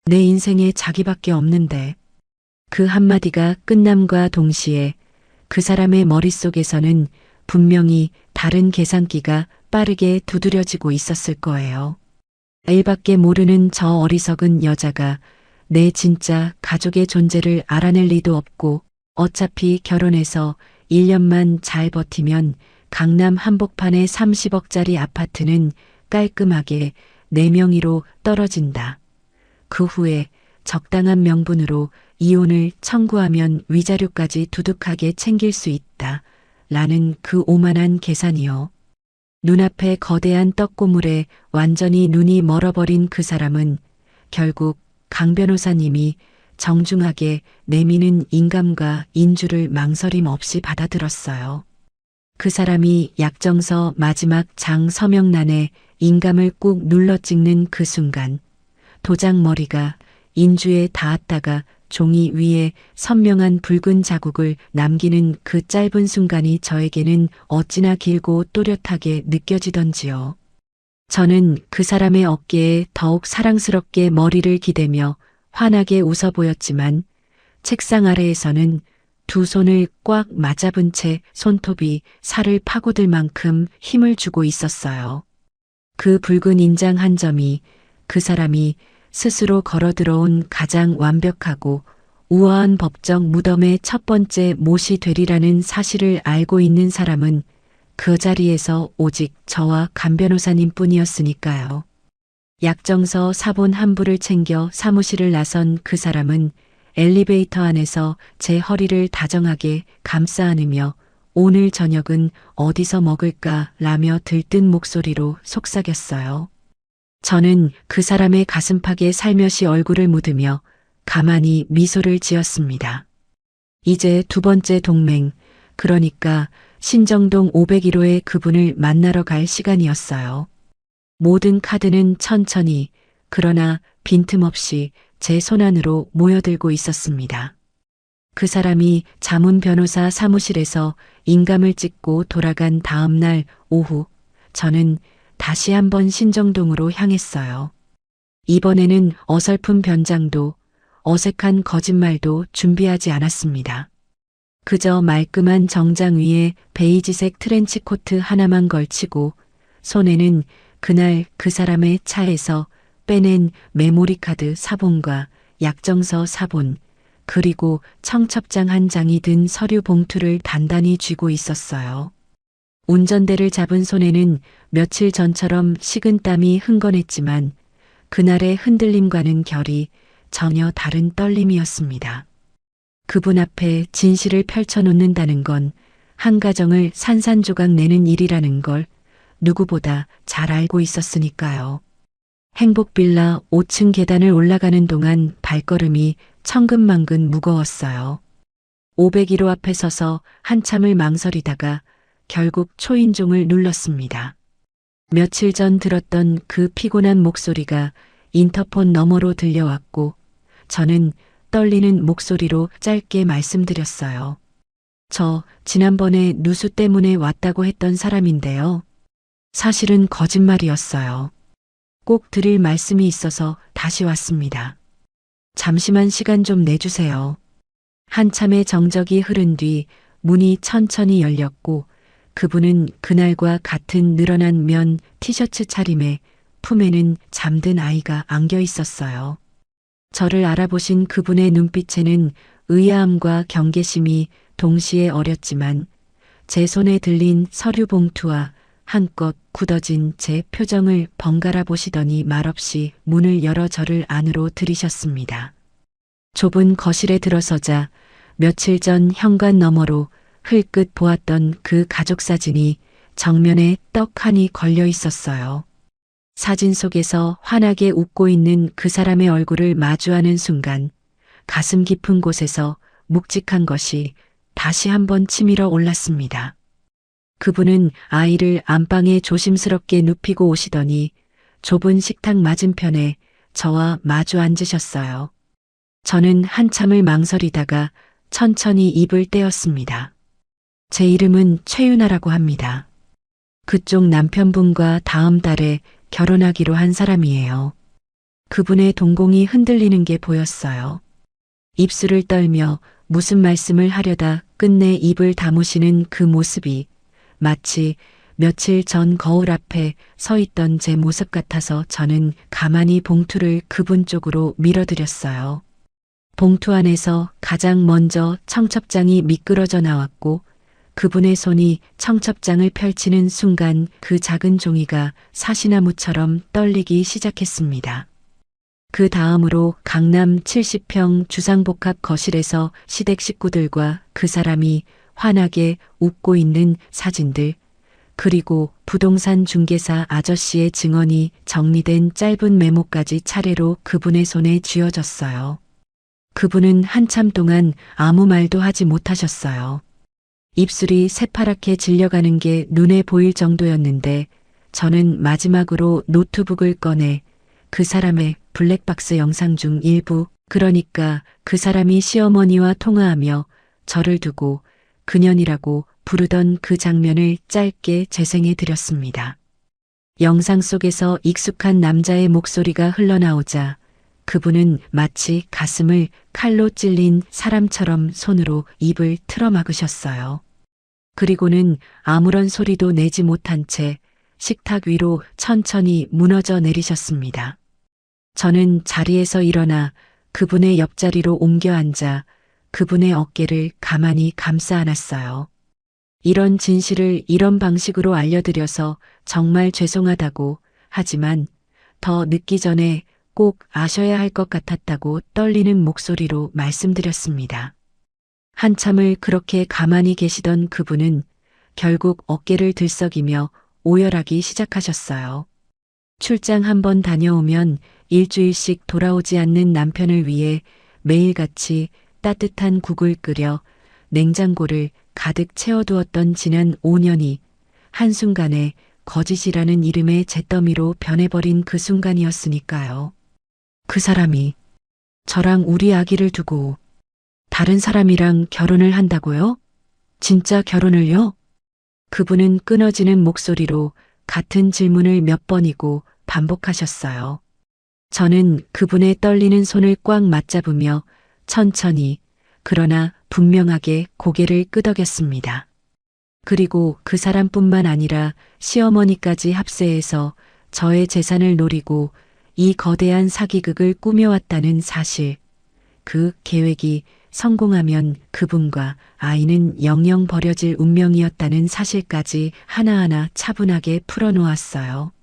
내 인생에 자기밖에 없는데. 그 한마디가 끝남과 동시에 그 사람의 머릿속에서는 분명히 다른 계산기가 빠르게 두드려지고 있었을 거예요. 일밖에 모르는 저 어리석은 여자가 내 진짜 가족의 존재를 알아낼 리도 없고 어차피 결혼해서 1년만 잘 버티면 강남 한복판의 30억짜리 아파트는 깔끔하게 내 명의로 떨어진다. 그 후에 적당한 명분으로 이혼을 청구하면 위자료까지 두둑하게 챙길 수 있다. 라는 그 오만한 계산이요. 눈앞에 거대한 떡고물에 완전히 눈이 멀어버린 그 사람은 결국 강 변호사님이 정중하게 내미는 인감과 인주를 망설임 없이 받아들었어요. 그 사람이 약정서 마지막 장 서명란에 인감을 꾹 눌러 찍는 그 순간 도장머리가 인주에 닿았다가 종이 위에 선명한 붉은 자국을 남기는 그 짧은 순간이 저에게는 어찌나 길고 또렷하게 느껴지던지요. 저는 그 사람의 어깨에 더욱 사랑스럽게 머리를 기대며 환하게 웃어 보였지만 책상 아래에서는 두 손을 꽉 맞잡은 채 손톱이 살을 파고들 만큼 힘을 주고 있었어요. 그 붉은 인장 한 점이 그 사람이 스스로 걸어 들어온 가장 완벽하고 우아한 법적 무덤의 첫 번째 못이 되리라는 사실을 알고 있는 사람은 그 자리에서 오직 저와 간 변호사님 뿐이었으니까요. 약정서 사본 한 부를 챙겨 사무실을 나선 그 사람은 엘리베이터 안에서 제 허리를 다정하게 감싸 안으며 오늘 저녁은 어디서 먹을까 라며 들뜬 목소리로 속삭였어요. 저는 그 사람의 가슴팍에 살며시 얼굴을 묻으며 가만히 미소를 지었습니다. 이제 두 번째 동맹, 그러니까 신정동 501호의 그분을 만나러 갈 시간이었어요. 모든 카드는 천천히, 그러나 빈틈없이 제 손안으로 모여들고 있었습니다. 그 사람이 자문 변호사 사무실에서 인감을 찍고 돌아간 다음 날 오후, 저는 다시 한번 신정동으로 향했어요. 이번에는 어설픈 변장도 어색한 거짓말도 준비하지 않았습니다. 그저 말끔한 정장 위에 베이지색 트렌치 코트 하나만 걸치고 손에는 그날 그 사람의 차에서 빼낸 메모리 카드 사본과 약정서 사본, 그리고 청첩장 한 장이 든 서류 봉투를 단단히 쥐고 있었어요. 운전대를 잡은 손에는 며칠 전처럼 식은땀이 흥건했지만 그날의 흔들림과는 결이 전혀 다른 떨림이었습니다. 그분 앞에 진실을 펼쳐놓는다는 건 한 가정을 산산조각 내는 일이라는 걸 누구보다 잘 알고 있었으니까요. 행복빌라 5층 계단을 올라가는 동안 발걸음이 천근만근 무거웠어요. 501호 앞에 서서 한참을 망설이다가 결국 초인종을 눌렀습니다. 며칠 전 들었던 그 피곤한 목소리가 인터폰 너머로 들려왔고 저는 떨리는 목소리로 짧게 말씀드렸어요. 저 지난번에 누수 때문에 왔다고 했던 사람인데요. 사실은 거짓말이었어요. 꼭 드릴 말씀이 있어서 다시 왔습니다. 잠시만 시간 좀 내주세요. 한참의 정적이 흐른 뒤 문이 천천히 열렸고 그분은 그날과 같은 늘어난 면 티셔츠 차림에 품에는 잠든 아이가 안겨 있었어요. 저를 알아보신 그분의 눈빛에는 의아함과 경계심이 동시에 어렸지만 제 손에 들린 서류 봉투와 한껏 굳어진 제 표정을 번갈아 보시더니 말없이 문을 열어 저를 안으로 들이셨습니다. 좁은 거실에 들어서자 며칠 전 현관 너머로 흘끗 보았던 그 가족 사진이 정면에 떡하니 걸려 있었어요. 사진 속에서 환하게 웃고 있는 그 사람의 얼굴을 마주하는 순간 가슴 깊은 곳에서 묵직한 것이 다시 한번 치밀어 올랐습니다. 그분은 아이를 안방에 조심스럽게 눕히고 오시더니 좁은 식탁 맞은편에 저와 마주 앉으셨어요. 저는 한참을 망설이다가 천천히 입을 떼었습니다. 제 이름은 최윤아라고 합니다. 그쪽 남편분과 다음 달에 결혼하기로 한 사람이에요. 그분의 동공이 흔들리는 게 보였어요. 입술을 떨며 무슨 말씀을 하려다 끝내 입을 다무시는 그 모습이 마치 며칠 전 거울 앞에 서 있던 제 모습 같아서 저는 가만히 봉투를 그분 쪽으로 밀어드렸어요. 봉투 안에서 가장 먼저 청첩장이 미끄러져 나왔고 그분의 손이 청첩장을 펼치는 순간 그 작은 종이가 사시나무처럼 떨리기 시작했습니다. 그 다음으로 강남 70평 주상복합 거실에서 시댁 식구들과 그 사람이 환하게 웃고 있는 사진들, 그리고 부동산 중개사 아저씨의 증언이 정리된 짧은 메모까지 차례로 그분의 손에 쥐어졌어요. 그분은 한참 동안 아무 말도 하지 못하셨어요. 입술이 새파랗게 질려가는 게 눈에 보일 정도였는데 저는 마지막으로 노트북을 꺼내 그 사람의 블랙박스 영상 중 일부, 그러니까 그 사람이 시어머니와 통화하며 저를 두고 그년이라고 부르던 그 장면을 짧게 재생해 드렸습니다. 영상 속에서 익숙한 남자의 목소리가 흘러나오자 그분은 마치 가슴을 칼로 찔린 사람처럼 손으로 입을 틀어막으셨어요. 그리고는 아무런 소리도 내지 못한 채 식탁 위로 천천히 무너져 내리셨습니다. 저는 자리에서 일어나 그분의 옆자리로 옮겨 앉아 그분의 어깨를 가만히 감싸 안았어요. 이런 진실을 이런 방식으로 알려드려서 정말 죄송하다고, 하지만 더 늦기 전에 꼭 아셔야 할 것 같았다고 떨리는 목소리로 말씀드렸습니다. 한참을 그렇게 가만히 계시던 그분은 결국 어깨를 들썩이며 오열하기 시작하셨어요. 출장 한번 다녀오면 일주일씩 돌아오지 않는 남편을 위해 매일같이 따뜻한 국을 끓여 냉장고를 가득 채워두었던 지난 5년이 한순간에 거짓이라는 이름의 잿더미로 변해버린 그 순간이었으니까요. 그 사람이 저랑 우리 아기를 두고 다른 사람이랑 결혼을 한다고요? 진짜 결혼을요? 그분은 끊어지는 목소리로 같은 질문을 몇 번이고 반복하셨어요. 저는 그분의 떨리는 손을 꽉 맞잡으며 천천히 그러나 분명하게 고개를 끄덕였습니다. 그리고 그 사람뿐만 아니라 시어머니까지 합세해서 저의 재산을 노리고 이 거대한 사기극을 꾸며왔다는 사실, 그 계획이 성공하면 그분과 아이는 영영 버려질 운명이었다는 사실까지 하나하나 차분하게 풀어놓았어요.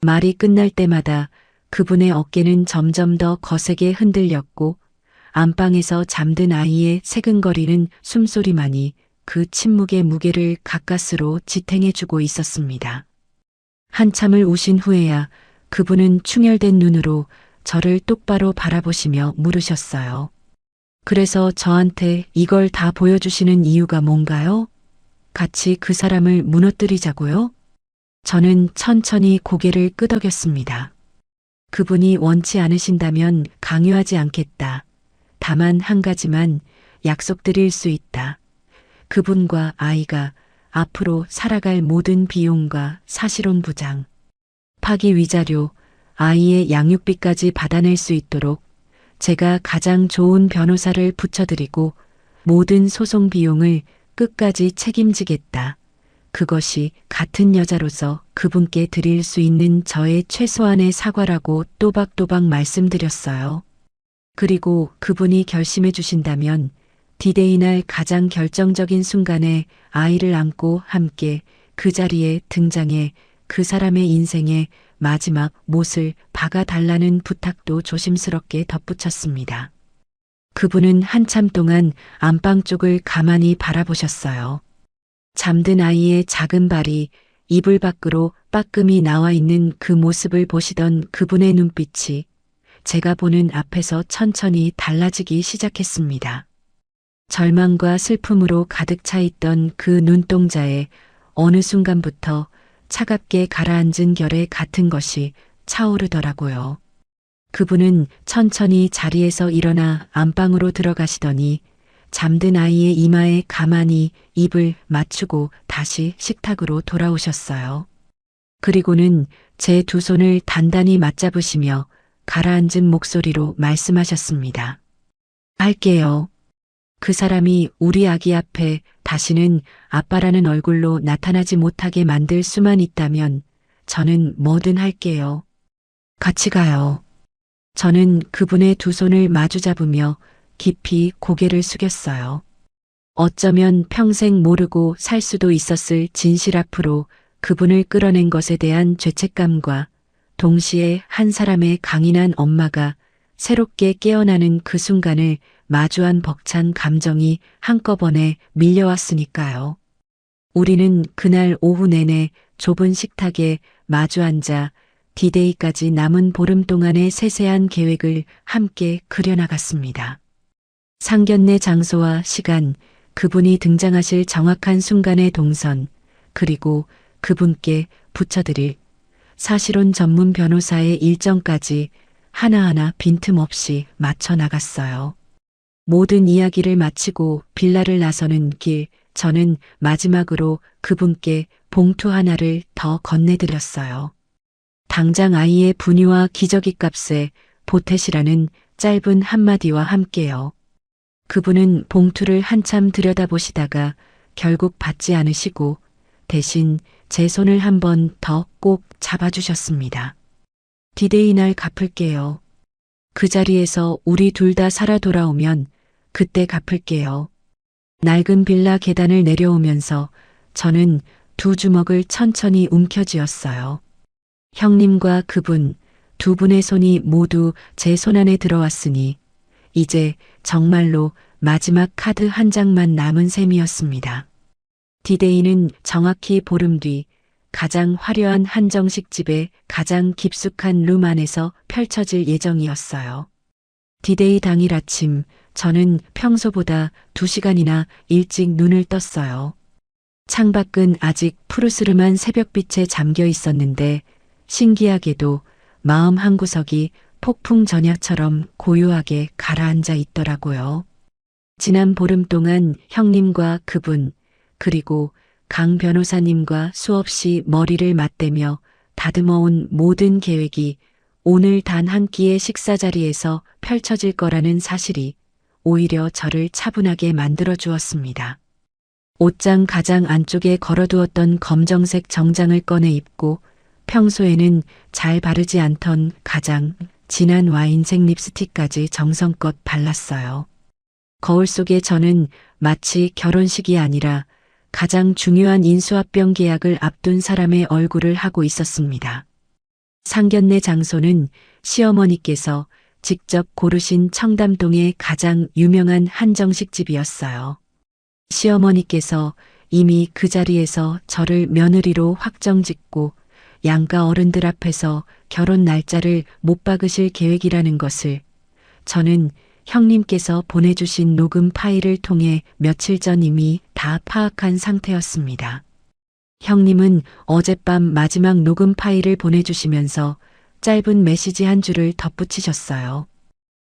말이 끝날 때마다 그분의 어깨는 점점 더 거세게 흔들렸고 안방에서 잠든 아이의 새근거리는 숨소리만이 그 침묵의 무게를 가까스로 지탱해주고 있었습니다. 한참을 우신 후에야 그분은 충혈된 눈으로 저를 똑바로 바라보시며 물으셨어요. 그래서 저한테 이걸 다 보여주시는 이유가 뭔가요? 같이 그 사람을 무너뜨리자고요? 저는 천천히 고개를 끄덕였습니다. 그분이 원치 않으신다면 강요하지 않겠다. 다만 한 가지만 약속드릴 수 있다. 그분과 아이가 앞으로 살아갈 모든 비용과 사실혼 부장, 파기 위자료, 아이의 양육비까지 받아낼 수 있도록 제가 가장 좋은 변호사를 붙여드리고 모든 소송 비용을 끝까지 책임지겠다. 그것이 같은 여자로서 그분께 드릴 수 있는 저의 최소한의 사과라고 또박또박 말씀드렸어요. 그리고 그분이 결심해 주신다면 디데이 날 가장 결정적인 순간에 아이를 안고 함께 그 자리에 등장해 그 사람의 인생에 마지막 못을 박아달라는 부탁도 조심스럽게 덧붙였습니다. 그분은 한참 동안 안방 쪽을 가만히 바라보셨어요. 잠든 아이의 작은 발이 이불 밖으로 빠끔히 나와 있는 그 모습을 보시던 그분의 눈빛이 제가 보는 앞에서 천천히 달라지기 시작했습니다. 절망과 슬픔으로 가득 차 있던 그 눈동자에 어느 순간부터 차갑게 가라앉은 결의 같은 것이 차오르더라고요. 그분은 천천히 자리에서 일어나 안방으로 들어가시더니 잠든 아이의 이마에 가만히 입을 맞추고 다시 식탁으로 돌아오셨어요. 그리고는 제 두 손을 단단히 맞잡으시며 가라앉은 목소리로 말씀하셨습니다. 할게요. 그 사람이 우리 아기 앞에 다시는 아빠라는 얼굴로 나타나지 못하게 만들 수만 있다면 저는 뭐든 할게요. 같이 가요. 저는 그분의 두 손을 마주 잡으며 깊이 고개를 숙였어요. 어쩌면 평생 모르고 살 수도 있었을 진실 앞으로 그분을 끌어낸 것에 대한 죄책감과 동시에 한 사람의 강인한 엄마가 새롭게 깨어나는 그 순간을 마주한 벅찬 감정이 한꺼번에 밀려왔으니까요. 우리는 그날 오후 내내 좁은 식탁에 마주 앉아 디데이까지 남은 보름 동안의 세세한 계획을 함께 그려나갔습니다. 상견례 장소와 시간, 그분이 등장하실 정확한 순간의 동선, 그리고 그분께 붙여드릴 사실혼 전문 변호사의 일정까지 하나하나 빈틈없이 맞춰 나갔어요. 모든 이야기를 마치고 빌라를 나서는 길, 저는 마지막으로 그분께 봉투 하나를 더 건네드렸어요. 당장 아이의 분유와 기저귀 값에 보태시라는 짧은 한마디와 함께요. 그분은 봉투를 한참 들여다보시다가 결국 받지 않으시고 대신 제 손을 한 번 더 꼭 잡아주셨습니다. 디데이 날 갚을게요. 그 자리에서 우리 둘 다 살아 돌아오면 그때 갚을게요. 낡은 빌라 계단을 내려오면서 저는 두 주먹을 천천히 움켜쥐었어요. 형님과 그분, 두 분의 손이 모두 제 손안에 들어왔으니 이제 정말로 마지막 카드 한 장만 남은 셈이었습니다. 디데이는 정확히 보름 뒤 가장 화려한 한정식 집의 가장 깊숙한 룸 안에서 펼쳐질 예정이었어요. 디데이 당일 아침 저는 평소보다 2시간이나 일찍 눈을 떴어요. 창밖은 아직 푸르스름한 새벽빛에 잠겨 있었는데 신기하게도 마음 한구석이 폭풍 전야처럼 고요하게 가라앉아 있더라고요. 지난 보름 동안 형님과 그분, 그리고 강 변호사님과 수없이 머리를 맞대며 다듬어온 모든 계획이 오늘 단 한 끼의 식사 자리에서 펼쳐질 거라는 사실이 오히려 저를 차분하게 만들어 주었습니다. 옷장 가장 안쪽에 걸어두었던 검정색 정장을 꺼내 입고 평소에는 잘 바르지 않던 가장 진한 와인색 립스틱까지 정성껏 발랐어요. 거울 속에 저는 마치 결혼식이 아니라 가장 중요한 인수합병 계약을 앞둔 사람의 얼굴을 하고 있었습니다. 상견례 장소는 시어머니께서 직접 고르신 청담동의 가장 유명한 한정식 집이었어요. 시어머니께서 이미 그 자리에서 저를 며느리로 확정짓고 양가 어른들 앞에서 결혼 날짜를 못 박으실 계획이라는 것을 저는 형님께서 보내주신 녹음 파일을 통해 며칠 전 이미 다 파악한 상태였습니다. 형님은 어젯밤 마지막 녹음 파일을 보내주시면서 짧은 메시지 한 줄을 덧붙이셨어요.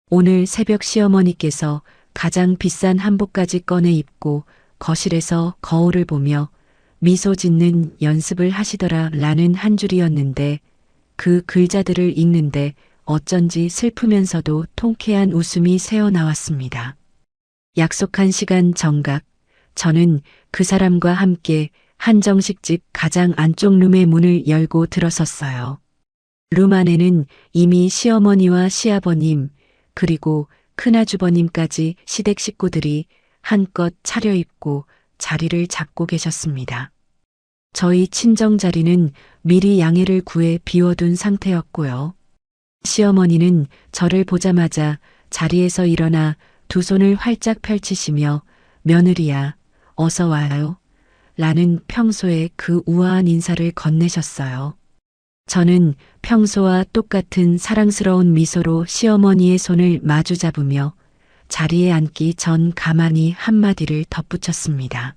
오늘 새벽 시어머니께서 가장 비싼 한복까지 꺼내 입고 거실에서 거울을 보며 미소 짓는 연습을 하시더라 라는 한 줄이었는데 그 글자들을 읽는데 어쩐지 슬프면서도 통쾌한 웃음이 새어나왔습니다. 약속한 시간 정각, 저는 그 사람과 함께 한정식집 가장 안쪽 룸의 문을 열고 들어섰어요. 룸 안에는 이미 시어머니와 시아버님, 그리고 큰아주버님까지 시댁 식구들이 한껏 차려입고 자리를 잡고 계셨습니다. 저희 친정 자리는 미리 양해를 구해 비워둔 상태였고요. 시어머니는 저를 보자마자 자리에서 일어나 두 손을 활짝 펼치시며 며느리야, 어서 와요. 라는 평소의 그 우아한 인사를 건네셨어요. 저는 평소와 똑같은 사랑스러운 미소로 시어머니의 손을 마주 잡으며 자리에 앉기 전 가만히 한마디를 덧붙였습니다.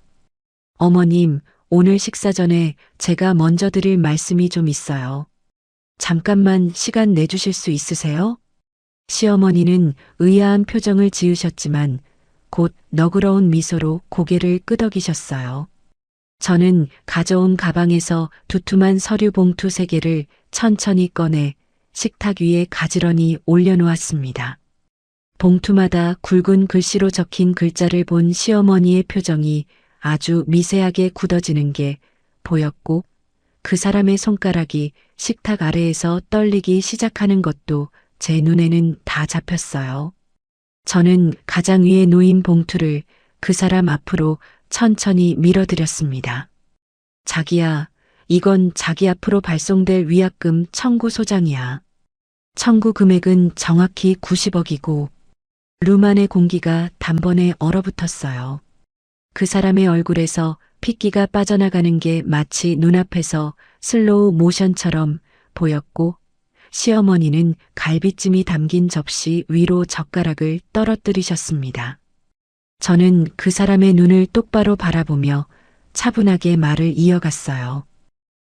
어머님, 오늘 식사 전에 제가 먼저 드릴 말씀이 좀 있어요. 잠깐만 시간 내주실 수 있으세요? 시어머니는 의아한 표정을 지으셨지만 곧 너그러운 미소로 고개를 끄덕이셨어요. 저는 가져온 가방에서 두툼한 서류 봉투 3개를 천천히 꺼내 식탁 위에 가지런히 올려놓았습니다. 봉투마다 굵은 글씨로 적힌 글자를 본 시어머니의 표정이 아주 미세하게 굳어지는 게 보였고 그 사람의 손가락이 식탁 아래에서 떨리기 시작하는 것도 제 눈에는 다 잡혔어요. 저는 가장 위에 놓인 봉투를 그 사람 앞으로 천천히 밀어드렸습니다. 자기야, 이건 자기 앞으로 발송될 위약금 청구 소장이야. 청구 금액은 정확히 90억이고 룸 안의 공기가 단번에 얼어붙었어요. 그 사람의 얼굴에서 핏기가 빠져나가는 게 마치 눈앞에서 슬로우 모션처럼 보였고 시어머니는 갈비찜이 담긴 접시 위로 젓가락을 떨어뜨리셨습니다. 저는 그 사람의 눈을 똑바로 바라보며 차분하게 말을 이어갔어요.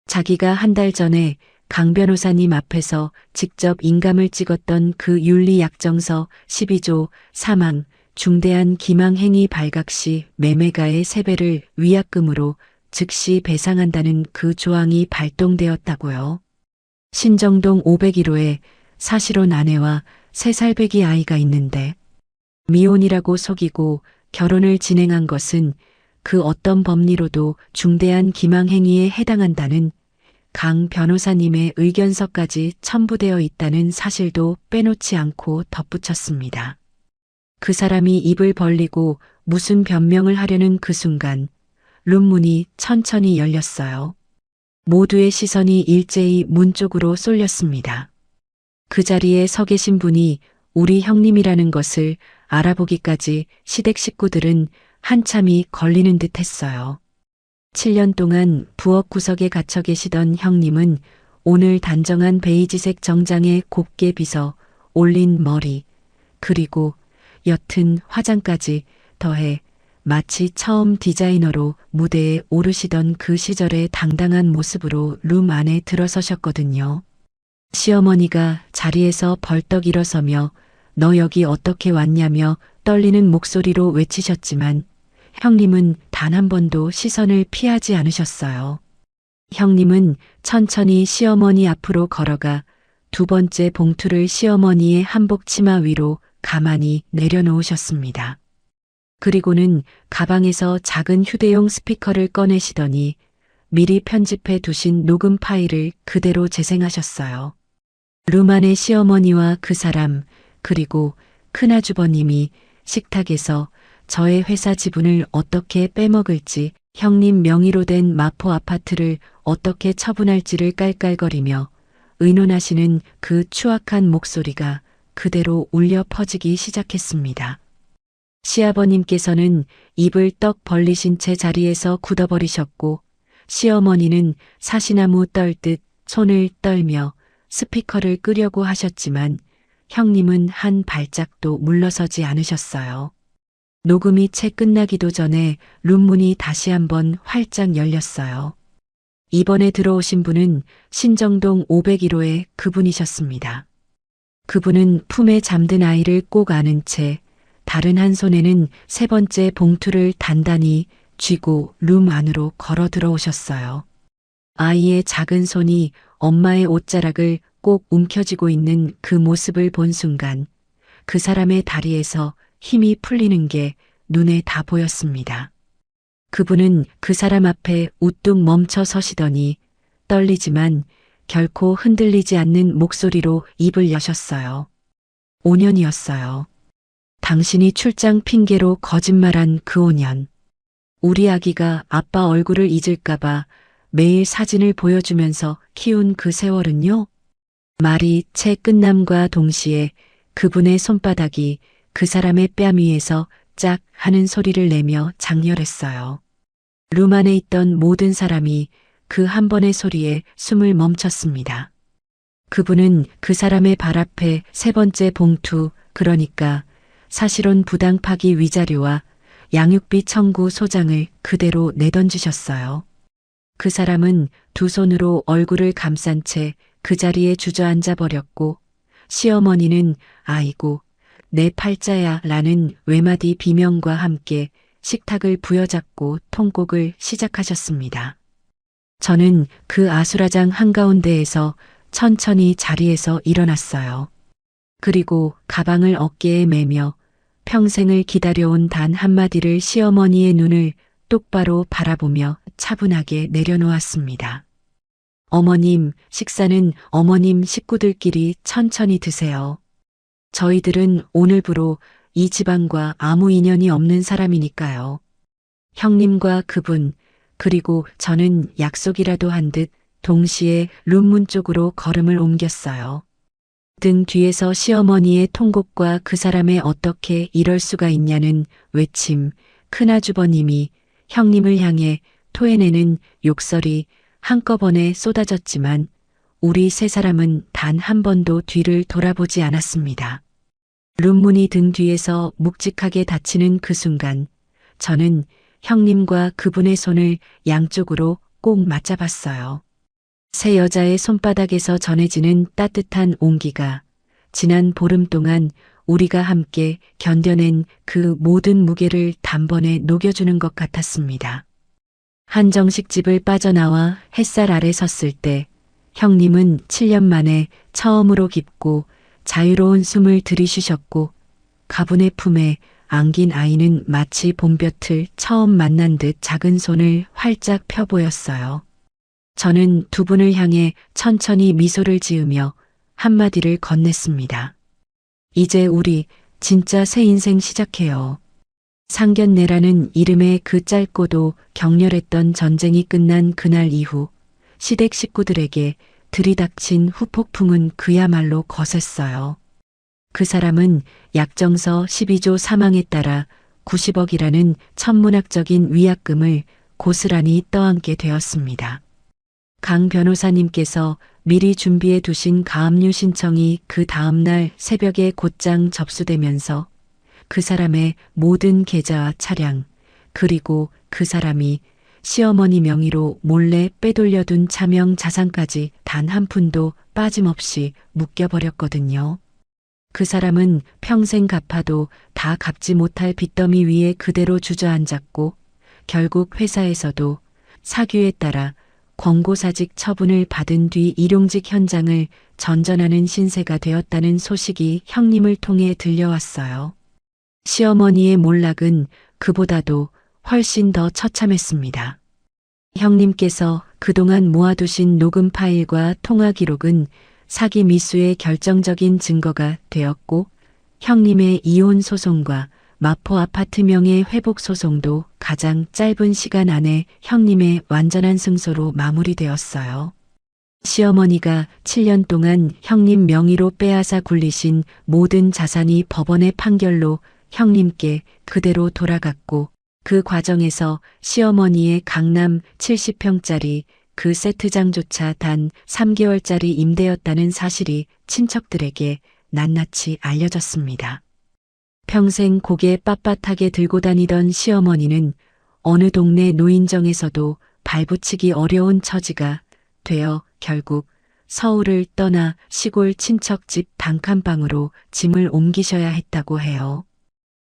자기가 한 달 전에 강 변호사님 앞에서 직접 인감을 찍었던 그 윤리약정서 12조 사망, 중대한 기망행위 발각 시 매매가의 3배를 위약금으로 즉시 배상한다는 그 조항이 발동되었다고요. 신정동 501호에 사실혼 아내와 3살 배기 아이가 있는데 미혼이라고 속이고 결혼을 진행한 것은 그 어떤 법리로도 중대한 기망행위에 해당한다는 강 변호사님의 의견서까지 첨부되어 있다는 사실도 빼놓지 않고 덧붙였습니다. 그 사람이 입을 벌리고 무슨 변명을 하려는 그 순간 룸문이 천천히 열렸어요. 모두의 시선이 일제히 문 쪽으로 쏠렸습니다. 그 자리에 서 계신 분이 우리 형님이라는 것을 알아보기까지 시댁 식구들은 한참이 걸리는 듯 했어요. 7년 동안 부엌 구석에 갇혀 계시던 형님은 오늘 단정한 베이지색 정장에 곱게 빗어 올린 머리, 그리고 옅은 화장까지 더해 마치 처음 디자이너로 무대에 오르시던 그 시절의 당당한 모습으로 룸 안에 들어서셨거든요. 시어머니가 자리에서 벌떡 일어서며 너 여기 어떻게 왔냐며 떨리는 목소리로 외치셨지만 형님은 단 한 번도 시선을 피하지 않으셨어요. 형님은 천천히 시어머니 앞으로 걸어가 두 번째 봉투를 시어머니의 한복 치마 위로 가만히 내려놓으셨습니다. 그리고는 가방에서 작은 휴대용 스피커를 꺼내시더니 미리 편집해 두신 녹음 파일을 그대로 재생하셨어요. 룸 안의 시어머니와 그 사람, 그리고 큰아주버님이 식탁에서 저의 회사 지분을 어떻게 빼먹을지, 형님 명의로 된 마포 아파트를 어떻게 처분할지를 깔깔거리며 의논하시는 그 추악한 목소리가 그대로 울려 퍼지기 시작했습니다. 시아버님께서는 입을 떡 벌리신 채 자리에서 굳어버리셨고 시어머니는 사시나무 떨듯 손을 떨며 스피커를 끄려고 하셨지만 형님은 한 발짝도 물러서지 않으셨어요. 녹음이 채 끝나기도 전에 룸문이 다시 한번 활짝 열렸어요. 이번에 들어오신 분은 신정동 501호의 그분이셨습니다. 그분은 품에 잠든 아이를 꼭 안은 채 다른 한 손에는 세 번째 봉투를 단단히 쥐고 룸 안으로 걸어 들어오셨어요. 아이의 작은 손이 엄마의 옷자락을 꼭 움켜쥐고 있는 그 모습을 본 순간 그 사람의 다리에서 힘이 풀리는 게 눈에 다 보였습니다. 그분은 그 사람 앞에 우뚝 멈춰 서시더니 떨리지만 결코 흔들리지 않는 목소리로 입을 여셨어요. 5년이었어요. 당신이 출장 핑계로 거짓말한 그 5년. 우리 아기가 아빠 얼굴을 잊을까봐 매일 사진을 보여주면서 키운 그 세월은요? 말이 채 끝남과 동시에 그분의 손바닥이 그 사람의 뺨 위에서 짝 하는 소리를 내며 장렬했어요. 룸 안에 있던 모든 사람이 그 한 번의 소리에 숨을 멈췄습니다. 그분은 그 사람의 발 앞에 세 번째 봉투, 그러니까 사실혼 부당 파기 위자료와 양육비 청구 소장을 그대로 내던지셨어요. 그 사람은 두 손으로 얼굴을 감싼 채 그 자리에 주저앉아 버렸고 시어머니는 아이고 내 팔자야 라는 외마디 비명과 함께 식탁을 부여잡고 통곡을 시작하셨습니다. 저는 그 아수라장 한가운데에서 천천히 자리에서 일어났어요. 그리고 가방을 어깨에 매며 평생을 기다려온 단 한마디를 시어머니의 눈을 똑바로 바라보며 차분하게 내려놓았습니다. 어머님, 식사는 어머님 식구들끼리 천천히 드세요. 저희들은 오늘부로 이 집안과 아무 인연이 없는 사람이니까요. 형님과 그분, 그리고 저는 약속이라도 한 듯 동시에 룸문 쪽으로 걸음을 옮겼어요. 등 뒤에서 시어머니의 통곡과 그 사람의 어떻게 이럴 수가 있냐는 외침, 큰아주버님이 형님을 향해 토해내는 욕설이 한꺼번에 쏟아졌지만 우리 세 사람은 단 한 번도 뒤를 돌아보지 않았습니다. 룸문이 등 뒤에서 묵직하게 닫히는 그 순간 저는 형님과 그분의 손을 양쪽으로 꼭 맞잡았어요. 세 여자의 손바닥에서 전해지는 따뜻한 온기가 지난 보름 동안 우리가 함께 견뎌낸 그 모든 무게를 단번에 녹여주는 것 같았습니다. 한정식 집을 빠져나와 햇살 아래 섰을 때 형님은 7년 만에 처음으로 깊고 자유로운 숨을 들이쉬셨고 가분의 품에 안긴 아이는 마치 봄볕을 처음 만난 듯 작은 손을 활짝 펴 보였어요. 저는 두 분을 향해 천천히 미소를 지으며 한마디를 건넸습니다. 이제 우리 진짜 새 인생 시작해요. 상견례라는 이름의 그 짧고도 격렬했던 전쟁이 끝난 그날 이후 시댁 식구들에게 들이닥친 후폭풍은 그야말로 거셌어요. 그 사람은 약정서 12조 사망에 따라 90억이라는 천문학적인 위약금을 고스란히 떠안게 되었습니다. 강 변호사님께서 미리 준비해 두신 가압류 신청이 그 다음날 새벽에 곧장 접수되면서 그 사람의 모든 계좌와 차량, 그리고 그 사람이 시어머니 명의로 몰래 빼돌려둔 차명 자산까지 단 한 푼도 빠짐없이 묶여버렸거든요. 그 사람은 평생 갚아도 다 갚지 못할 빚더미 위에 그대로 주저앉았고 결국 회사에서도 사규에 따라 권고사직 처분을 받은 뒤 일용직 현장을 전전하는 신세가 되었다는 소식이 형님을 통해 들려왔어요. 시어머니의 몰락은 그보다도 훨씬 더 처참했습니다. 형님께서 그동안 모아두신 녹음 파일과 통화 기록은 사기 미수의 결정적인 증거가 되었고 형님의 이혼 소송과 마포 아파트 명예 회복 소송도 가장 짧은 시간 안에 형님의 완전한 승소로 마무리되었어요. 시어머니가 7년 동안 형님 명의로 빼앗아 굴리신 모든 자산이 법원의 판결로 형님께 그대로 돌아갔고 그 과정에서 시어머니의 강남 70평짜리 그 세트장조차 단 3개월짜리 임대였다는 사실이 친척들에게 낱낱이 알려졌습니다. 평생 고개 빳빳하게 들고 다니던 시어머니는 어느 동네 노인정에서도 발붙이기 어려운 처지가 되어 결국 서울을 떠나 시골 친척집 단칸방으로 짐을 옮기셔야 했다고 해요.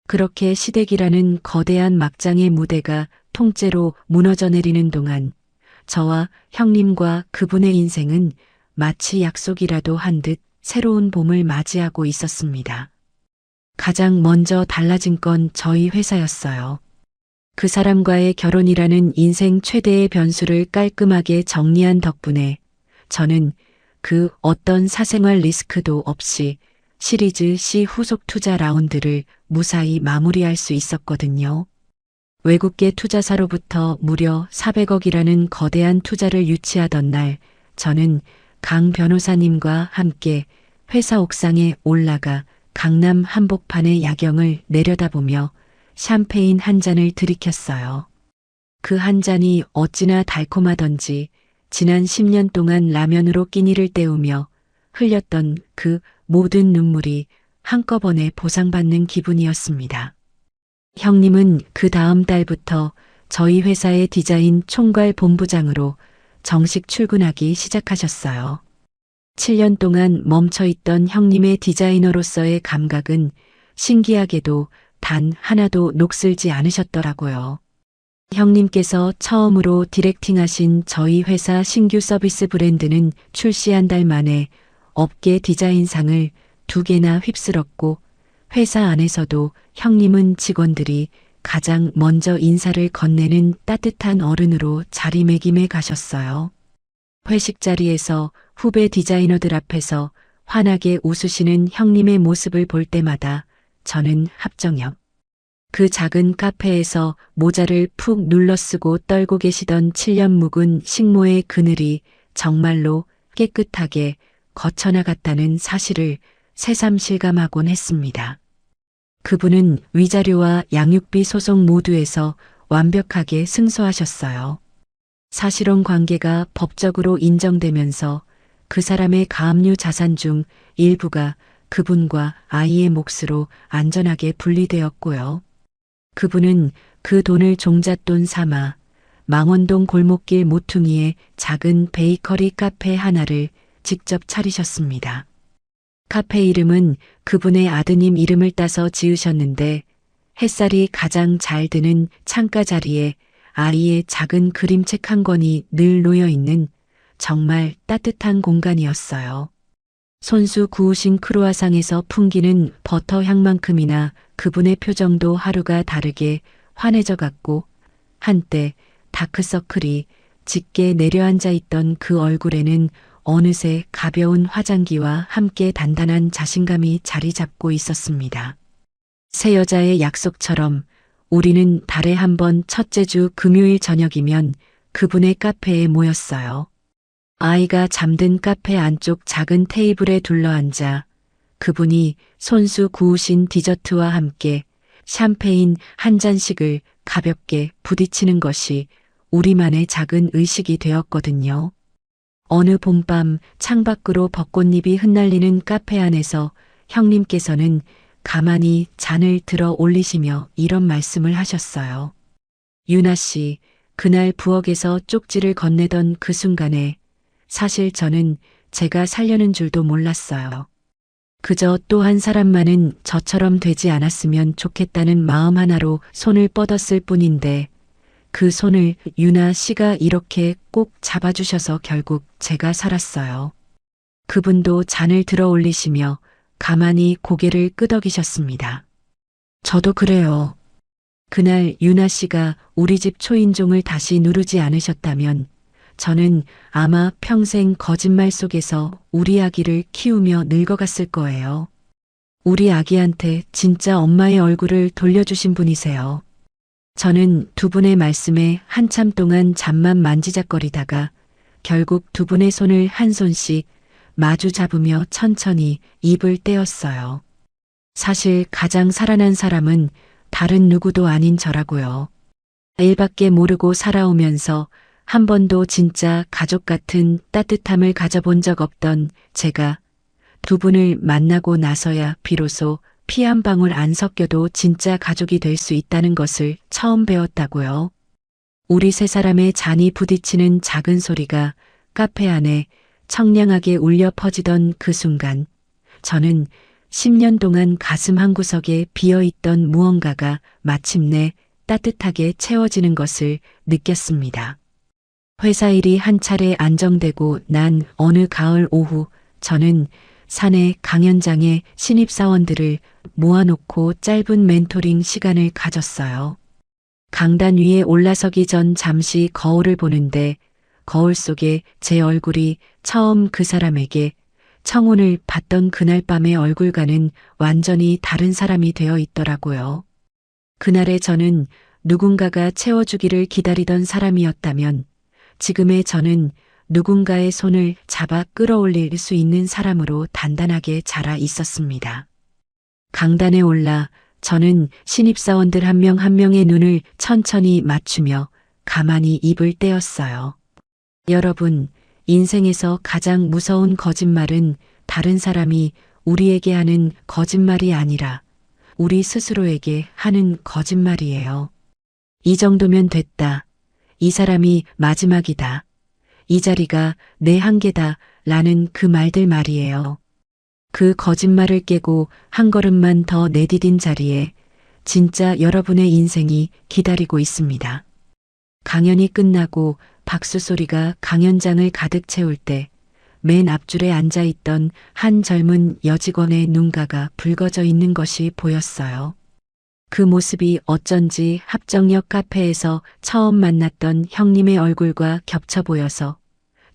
그렇게 시댁이라는 거대한 막장의 무대가 통째로 무너져 내리는 동안 저와 형님과 그분의 인생은 마치 약속이라도 한 듯 새로운 봄을 맞이하고 있었습니다. 가장 먼저 달라진 건 저희 회사였어요. 그 사람과의 결혼이라는 인생 최대의 변수를 깔끔하게 정리한 덕분에 저는 그 어떤 사생활 리스크도 없이 시리즈 C 후속 투자 라운드를 무사히 마무리할 수 있었거든요. 외국계 투자사로부터 무려 400억이라는 거대한 투자를 유치하던 날 저는 강 변호사님과 함께 회사 옥상에 올라가 강남 한복판의 야경을 내려다보며 샴페인 한 잔을 들이켰어요. 그 한 잔이 어찌나 달콤하던지 지난 10년 동안 라면으로 끼니를 때우며 흘렸던 그 모든 눈물이 한꺼번에 보상받는 기분이었습니다. 형님은 그 다음 달부터 저희 회사의 디자인 총괄 본부장으로 정식 출근하기 시작하셨어요. 7년 동안 멈춰있던 형님의 디자이너로서의 감각은 신기하게도 단 하나도 녹슬지 않으셨더라고요. 형님께서 처음으로 디렉팅하신 저희 회사 신규 서비스 브랜드는 출시 한 달 만에 업계 디자인상을 2개나 휩쓸었고 회사 안에서도 형님은 직원들이 가장 먼저 인사를 건네는 따뜻한 어른으로 자리매김해 가셨어요. 회식 자리에서 후배 디자이너들 앞에서 환하게 웃으시는 형님의 모습을 볼 때마다 저는 합정역 그 작은 카페에서 모자를 푹 눌러쓰고 떨고 계시던 7년 묵은 식모의 그늘이 정말로 깨끗하게 거쳐나갔다는 사실을 새삼 실감하곤 했습니다. 그분은 위자료와 양육비 소송 모두에서 완벽하게 승소하셨어요. 사실혼 관계가 법적으로 인정되면서 그 사람의 가압류 자산 중 일부가 그분과 아이의 몫으로 안전하게 분리되었고요. 그분은 그 돈을 종잣돈 삼아 망원동 골목길 모퉁이에 작은 베이커리 카페 하나를 직접 차리셨습니다. 카페 이름은 그분의 아드님 이름을 따서 지으셨는데 햇살이 가장 잘 드는 창가 자리에 아이의 작은 그림책 한 권이 늘 놓여 있는 정말 따뜻한 공간이었어요. 손수 구우신 크루아상에서 풍기는 버터 향만큼이나 그분의 표정도 하루가 다르게 환해져 갔고 한때 다크서클이 짙게 내려앉아 있던 그 얼굴에는 어느새 가벼운 화장기와 함께 단단한 자신감이 자리 잡고 있었습니다. 새 여자의 약속처럼 우리는 달에 한 번 첫째 주 금요일 저녁이면 그분의 카페에 모였어요. 아이가 잠든 카페 안쪽 작은 테이블에 둘러앉아 그분이 손수 구우신 디저트와 함께 샴페인 한 잔씩을 가볍게 부딪히는 것이 우리만의 작은 의식이 되었거든요. 어느 봄밤 창밖으로 벚꽃잎이 흩날리는 카페 안에서 형님께서는 가만히 잔을 들어 올리시며 이런 말씀을 하셨어요. 유나 씨, 그날 부엌에서 쪽지를 건네던 그 순간에 사실 저는 제가 살려는 줄도 몰랐어요. 그저 또 한 사람만은 저처럼 되지 않았으면 좋겠다는 마음 하나로 손을 뻗었을 뿐인데 그 손을 유나 씨가 이렇게 꼭 잡아주셔서 결국 제가 살았어요. 그분도 잔을 들어 올리시며 가만히 고개를 끄덕이셨습니다. 저도 그래요. 그날 유나 씨가 우리 집 초인종을 다시 누르지 않으셨다면 저는 아마 평생 거짓말 속에서 우리 아기를 키우며 늙어갔을 거예요. 우리 아기한테 진짜 엄마의 얼굴을 돌려주신 분이세요. 저는 두 분의 말씀에 한참 동안 잠만 만지작거리다가 결국 두 분의 손을 한 손씩 마주 잡으며 천천히 입을 떼었어요. 사실 가장 살아난 사람은 다른 누구도 아닌 저라고요. 일밖에 모르고 살아오면서 한 번도 진짜 가족 같은 따뜻함을 가져본 적 없던 제가 두 분을 만나고 나서야 비로소 피 한 방울 안 섞여도 진짜 가족이 될 수 있다는 것을 처음 배웠다고요. 우리 세 사람의 잔이 부딪히는 작은 소리가 카페 안에 청량하게 울려 퍼지던 그 순간 저는 10년 동안 가슴 한구석에 비어있던 무언가가 마침내 따뜻하게 채워지는 것을 느꼈습니다. 회사 일이 한 차례 안정되고 난 어느 가을 오후 저는 사내 강연장에 신입사원들을 모아놓고 짧은 멘토링 시간을 가졌어요. 강단 위에 올라서기 전 잠시 거울을 보는데 거울 속에 제 얼굴이 처음 그 사람에게 청혼을 받던 그날 밤의 얼굴과는 완전히 다른 사람이 되어 있더라고요. 그날의 저는 누군가가 채워주기를 기다리던 사람이었다면 지금의 저는 누군가의 손을 잡아 끌어올릴 수 있는 사람으로 단단하게 자라 있었습니다. 강단에 올라 저는 신입사원들 한 명 한 명의 눈을 천천히 맞추며 가만히 입을 떼었어요. 여러분, 인생에서 가장 무서운 거짓말은 다른 사람이 우리에게 하는 거짓말이 아니라 우리 스스로에게 하는 거짓말이에요. 이 정도면 됐다. 이 사람이 마지막이다. 이 자리가 내 한계다. 라는 그 말들 말이에요. 그 거짓말을 깨고 한 걸음만 더 내디딘 자리에 진짜 여러분의 인생이 기다리고 있습니다. 강연이 끝나고 박수 소리가 강연장을 가득 채울 때 맨 앞줄에 앉아있던 한 젊은 여직원의 눈가가 붉어져 있는 것이 보였어요. 그 모습이 어쩐지 합정역 카페에서 처음 만났던 형님의 얼굴과 겹쳐 보여서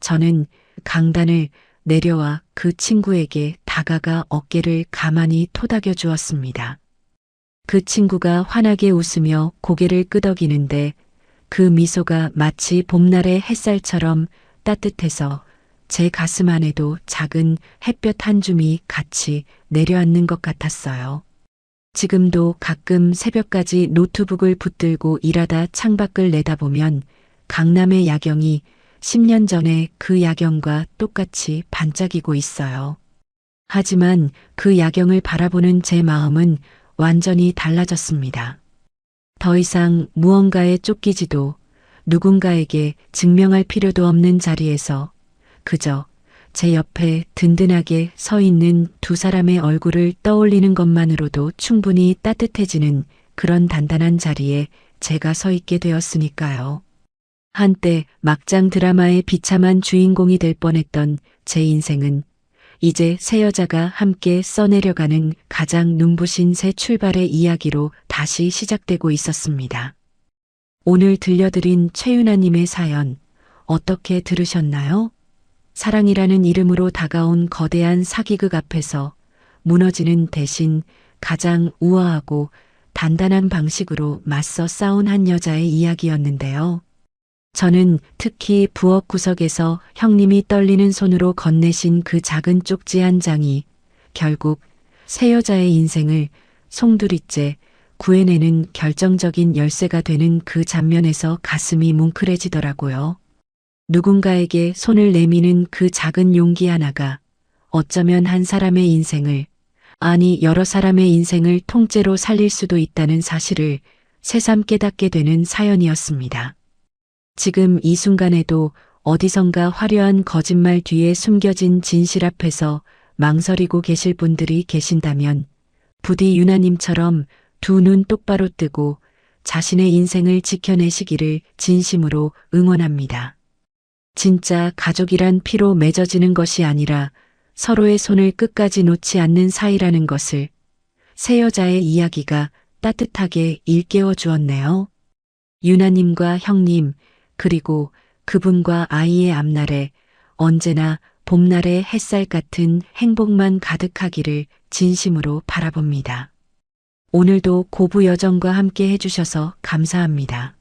저는 강단을 내려와 그 친구에게 다가가 어깨를 가만히 토닥여 주었습니다. 그 친구가 환하게 웃으며 고개를 끄덕이는데 그 미소가 마치 봄날의 햇살처럼 따뜻해서 제 가슴 안에도 작은 햇볕 한 줌이 같이 내려앉는 것 같았어요. 지금도 가끔 새벽까지 노트북을 붙들고 일하다 창밖을 내다보면 강남의 야경이 10년 전에 그 야경과 똑같이 반짝이고 있어요. 하지만 그 야경을 바라보는 제 마음은 완전히 달라졌습니다. 더 이상 무언가에 쫓기지도 누군가에게 증명할 필요도 없는 자리에서 그저 제 옆에 든든하게 서 있는 두 사람의 얼굴을 떠올리는 것만으로도 충분히 따뜻해지는 그런 단단한 자리에 제가 서 있게 되었으니까요. 한때 막장 드라마의 비참한 주인공이 될 뻔했던 제 인생은 이제 세 여자가 함께 써내려가는 가장 눈부신 새 출발의 이야기로 다시 시작되고 있었습니다. 오늘 들려드린 최윤아님의 사연 어떻게 들으셨나요? 사랑이라는 이름으로 다가온 거대한 사기극 앞에서 무너지는 대신 가장 우아하고 단단한 방식으로 맞서 싸운 한 여자의 이야기였는데요. 저는 특히 부엌 구석에서 형님이 떨리는 손으로 건네신 그 작은 쪽지 한 장이 결국 새 여자의 인생을 송두리째 구해내는 결정적인 열쇠가 되는 그 장면에서 가슴이 뭉클해지더라고요. 누군가에게 손을 내미는 그 작은 용기 하나가 어쩌면 한 사람의 인생을, 아니 여러 사람의 인생을 통째로 살릴 수도 있다는 사실을 새삼 깨닫게 되는 사연이었습니다. 지금 이 순간에도 어디선가 화려한 거짓말 뒤에 숨겨진 진실 앞에서 망설이고 계실 분들이 계신다면 부디 유나님처럼 두 눈 똑바로 뜨고 자신의 인생을 지켜내시기를 진심으로 응원합니다. 진짜 가족이란 피로 맺어지는 것이 아니라 서로의 손을 끝까지 놓지 않는 사이라는 것을 새 여자의 이야기가 따뜻하게 일깨워 주었네요. 유나님과 형님, 그리고 그분과 아이의 앞날에 언제나 봄날의 햇살 같은 행복만 가득하기를 진심으로 바라봅니다. 오늘도 고부 여정과 함께 해주셔서 감사합니다.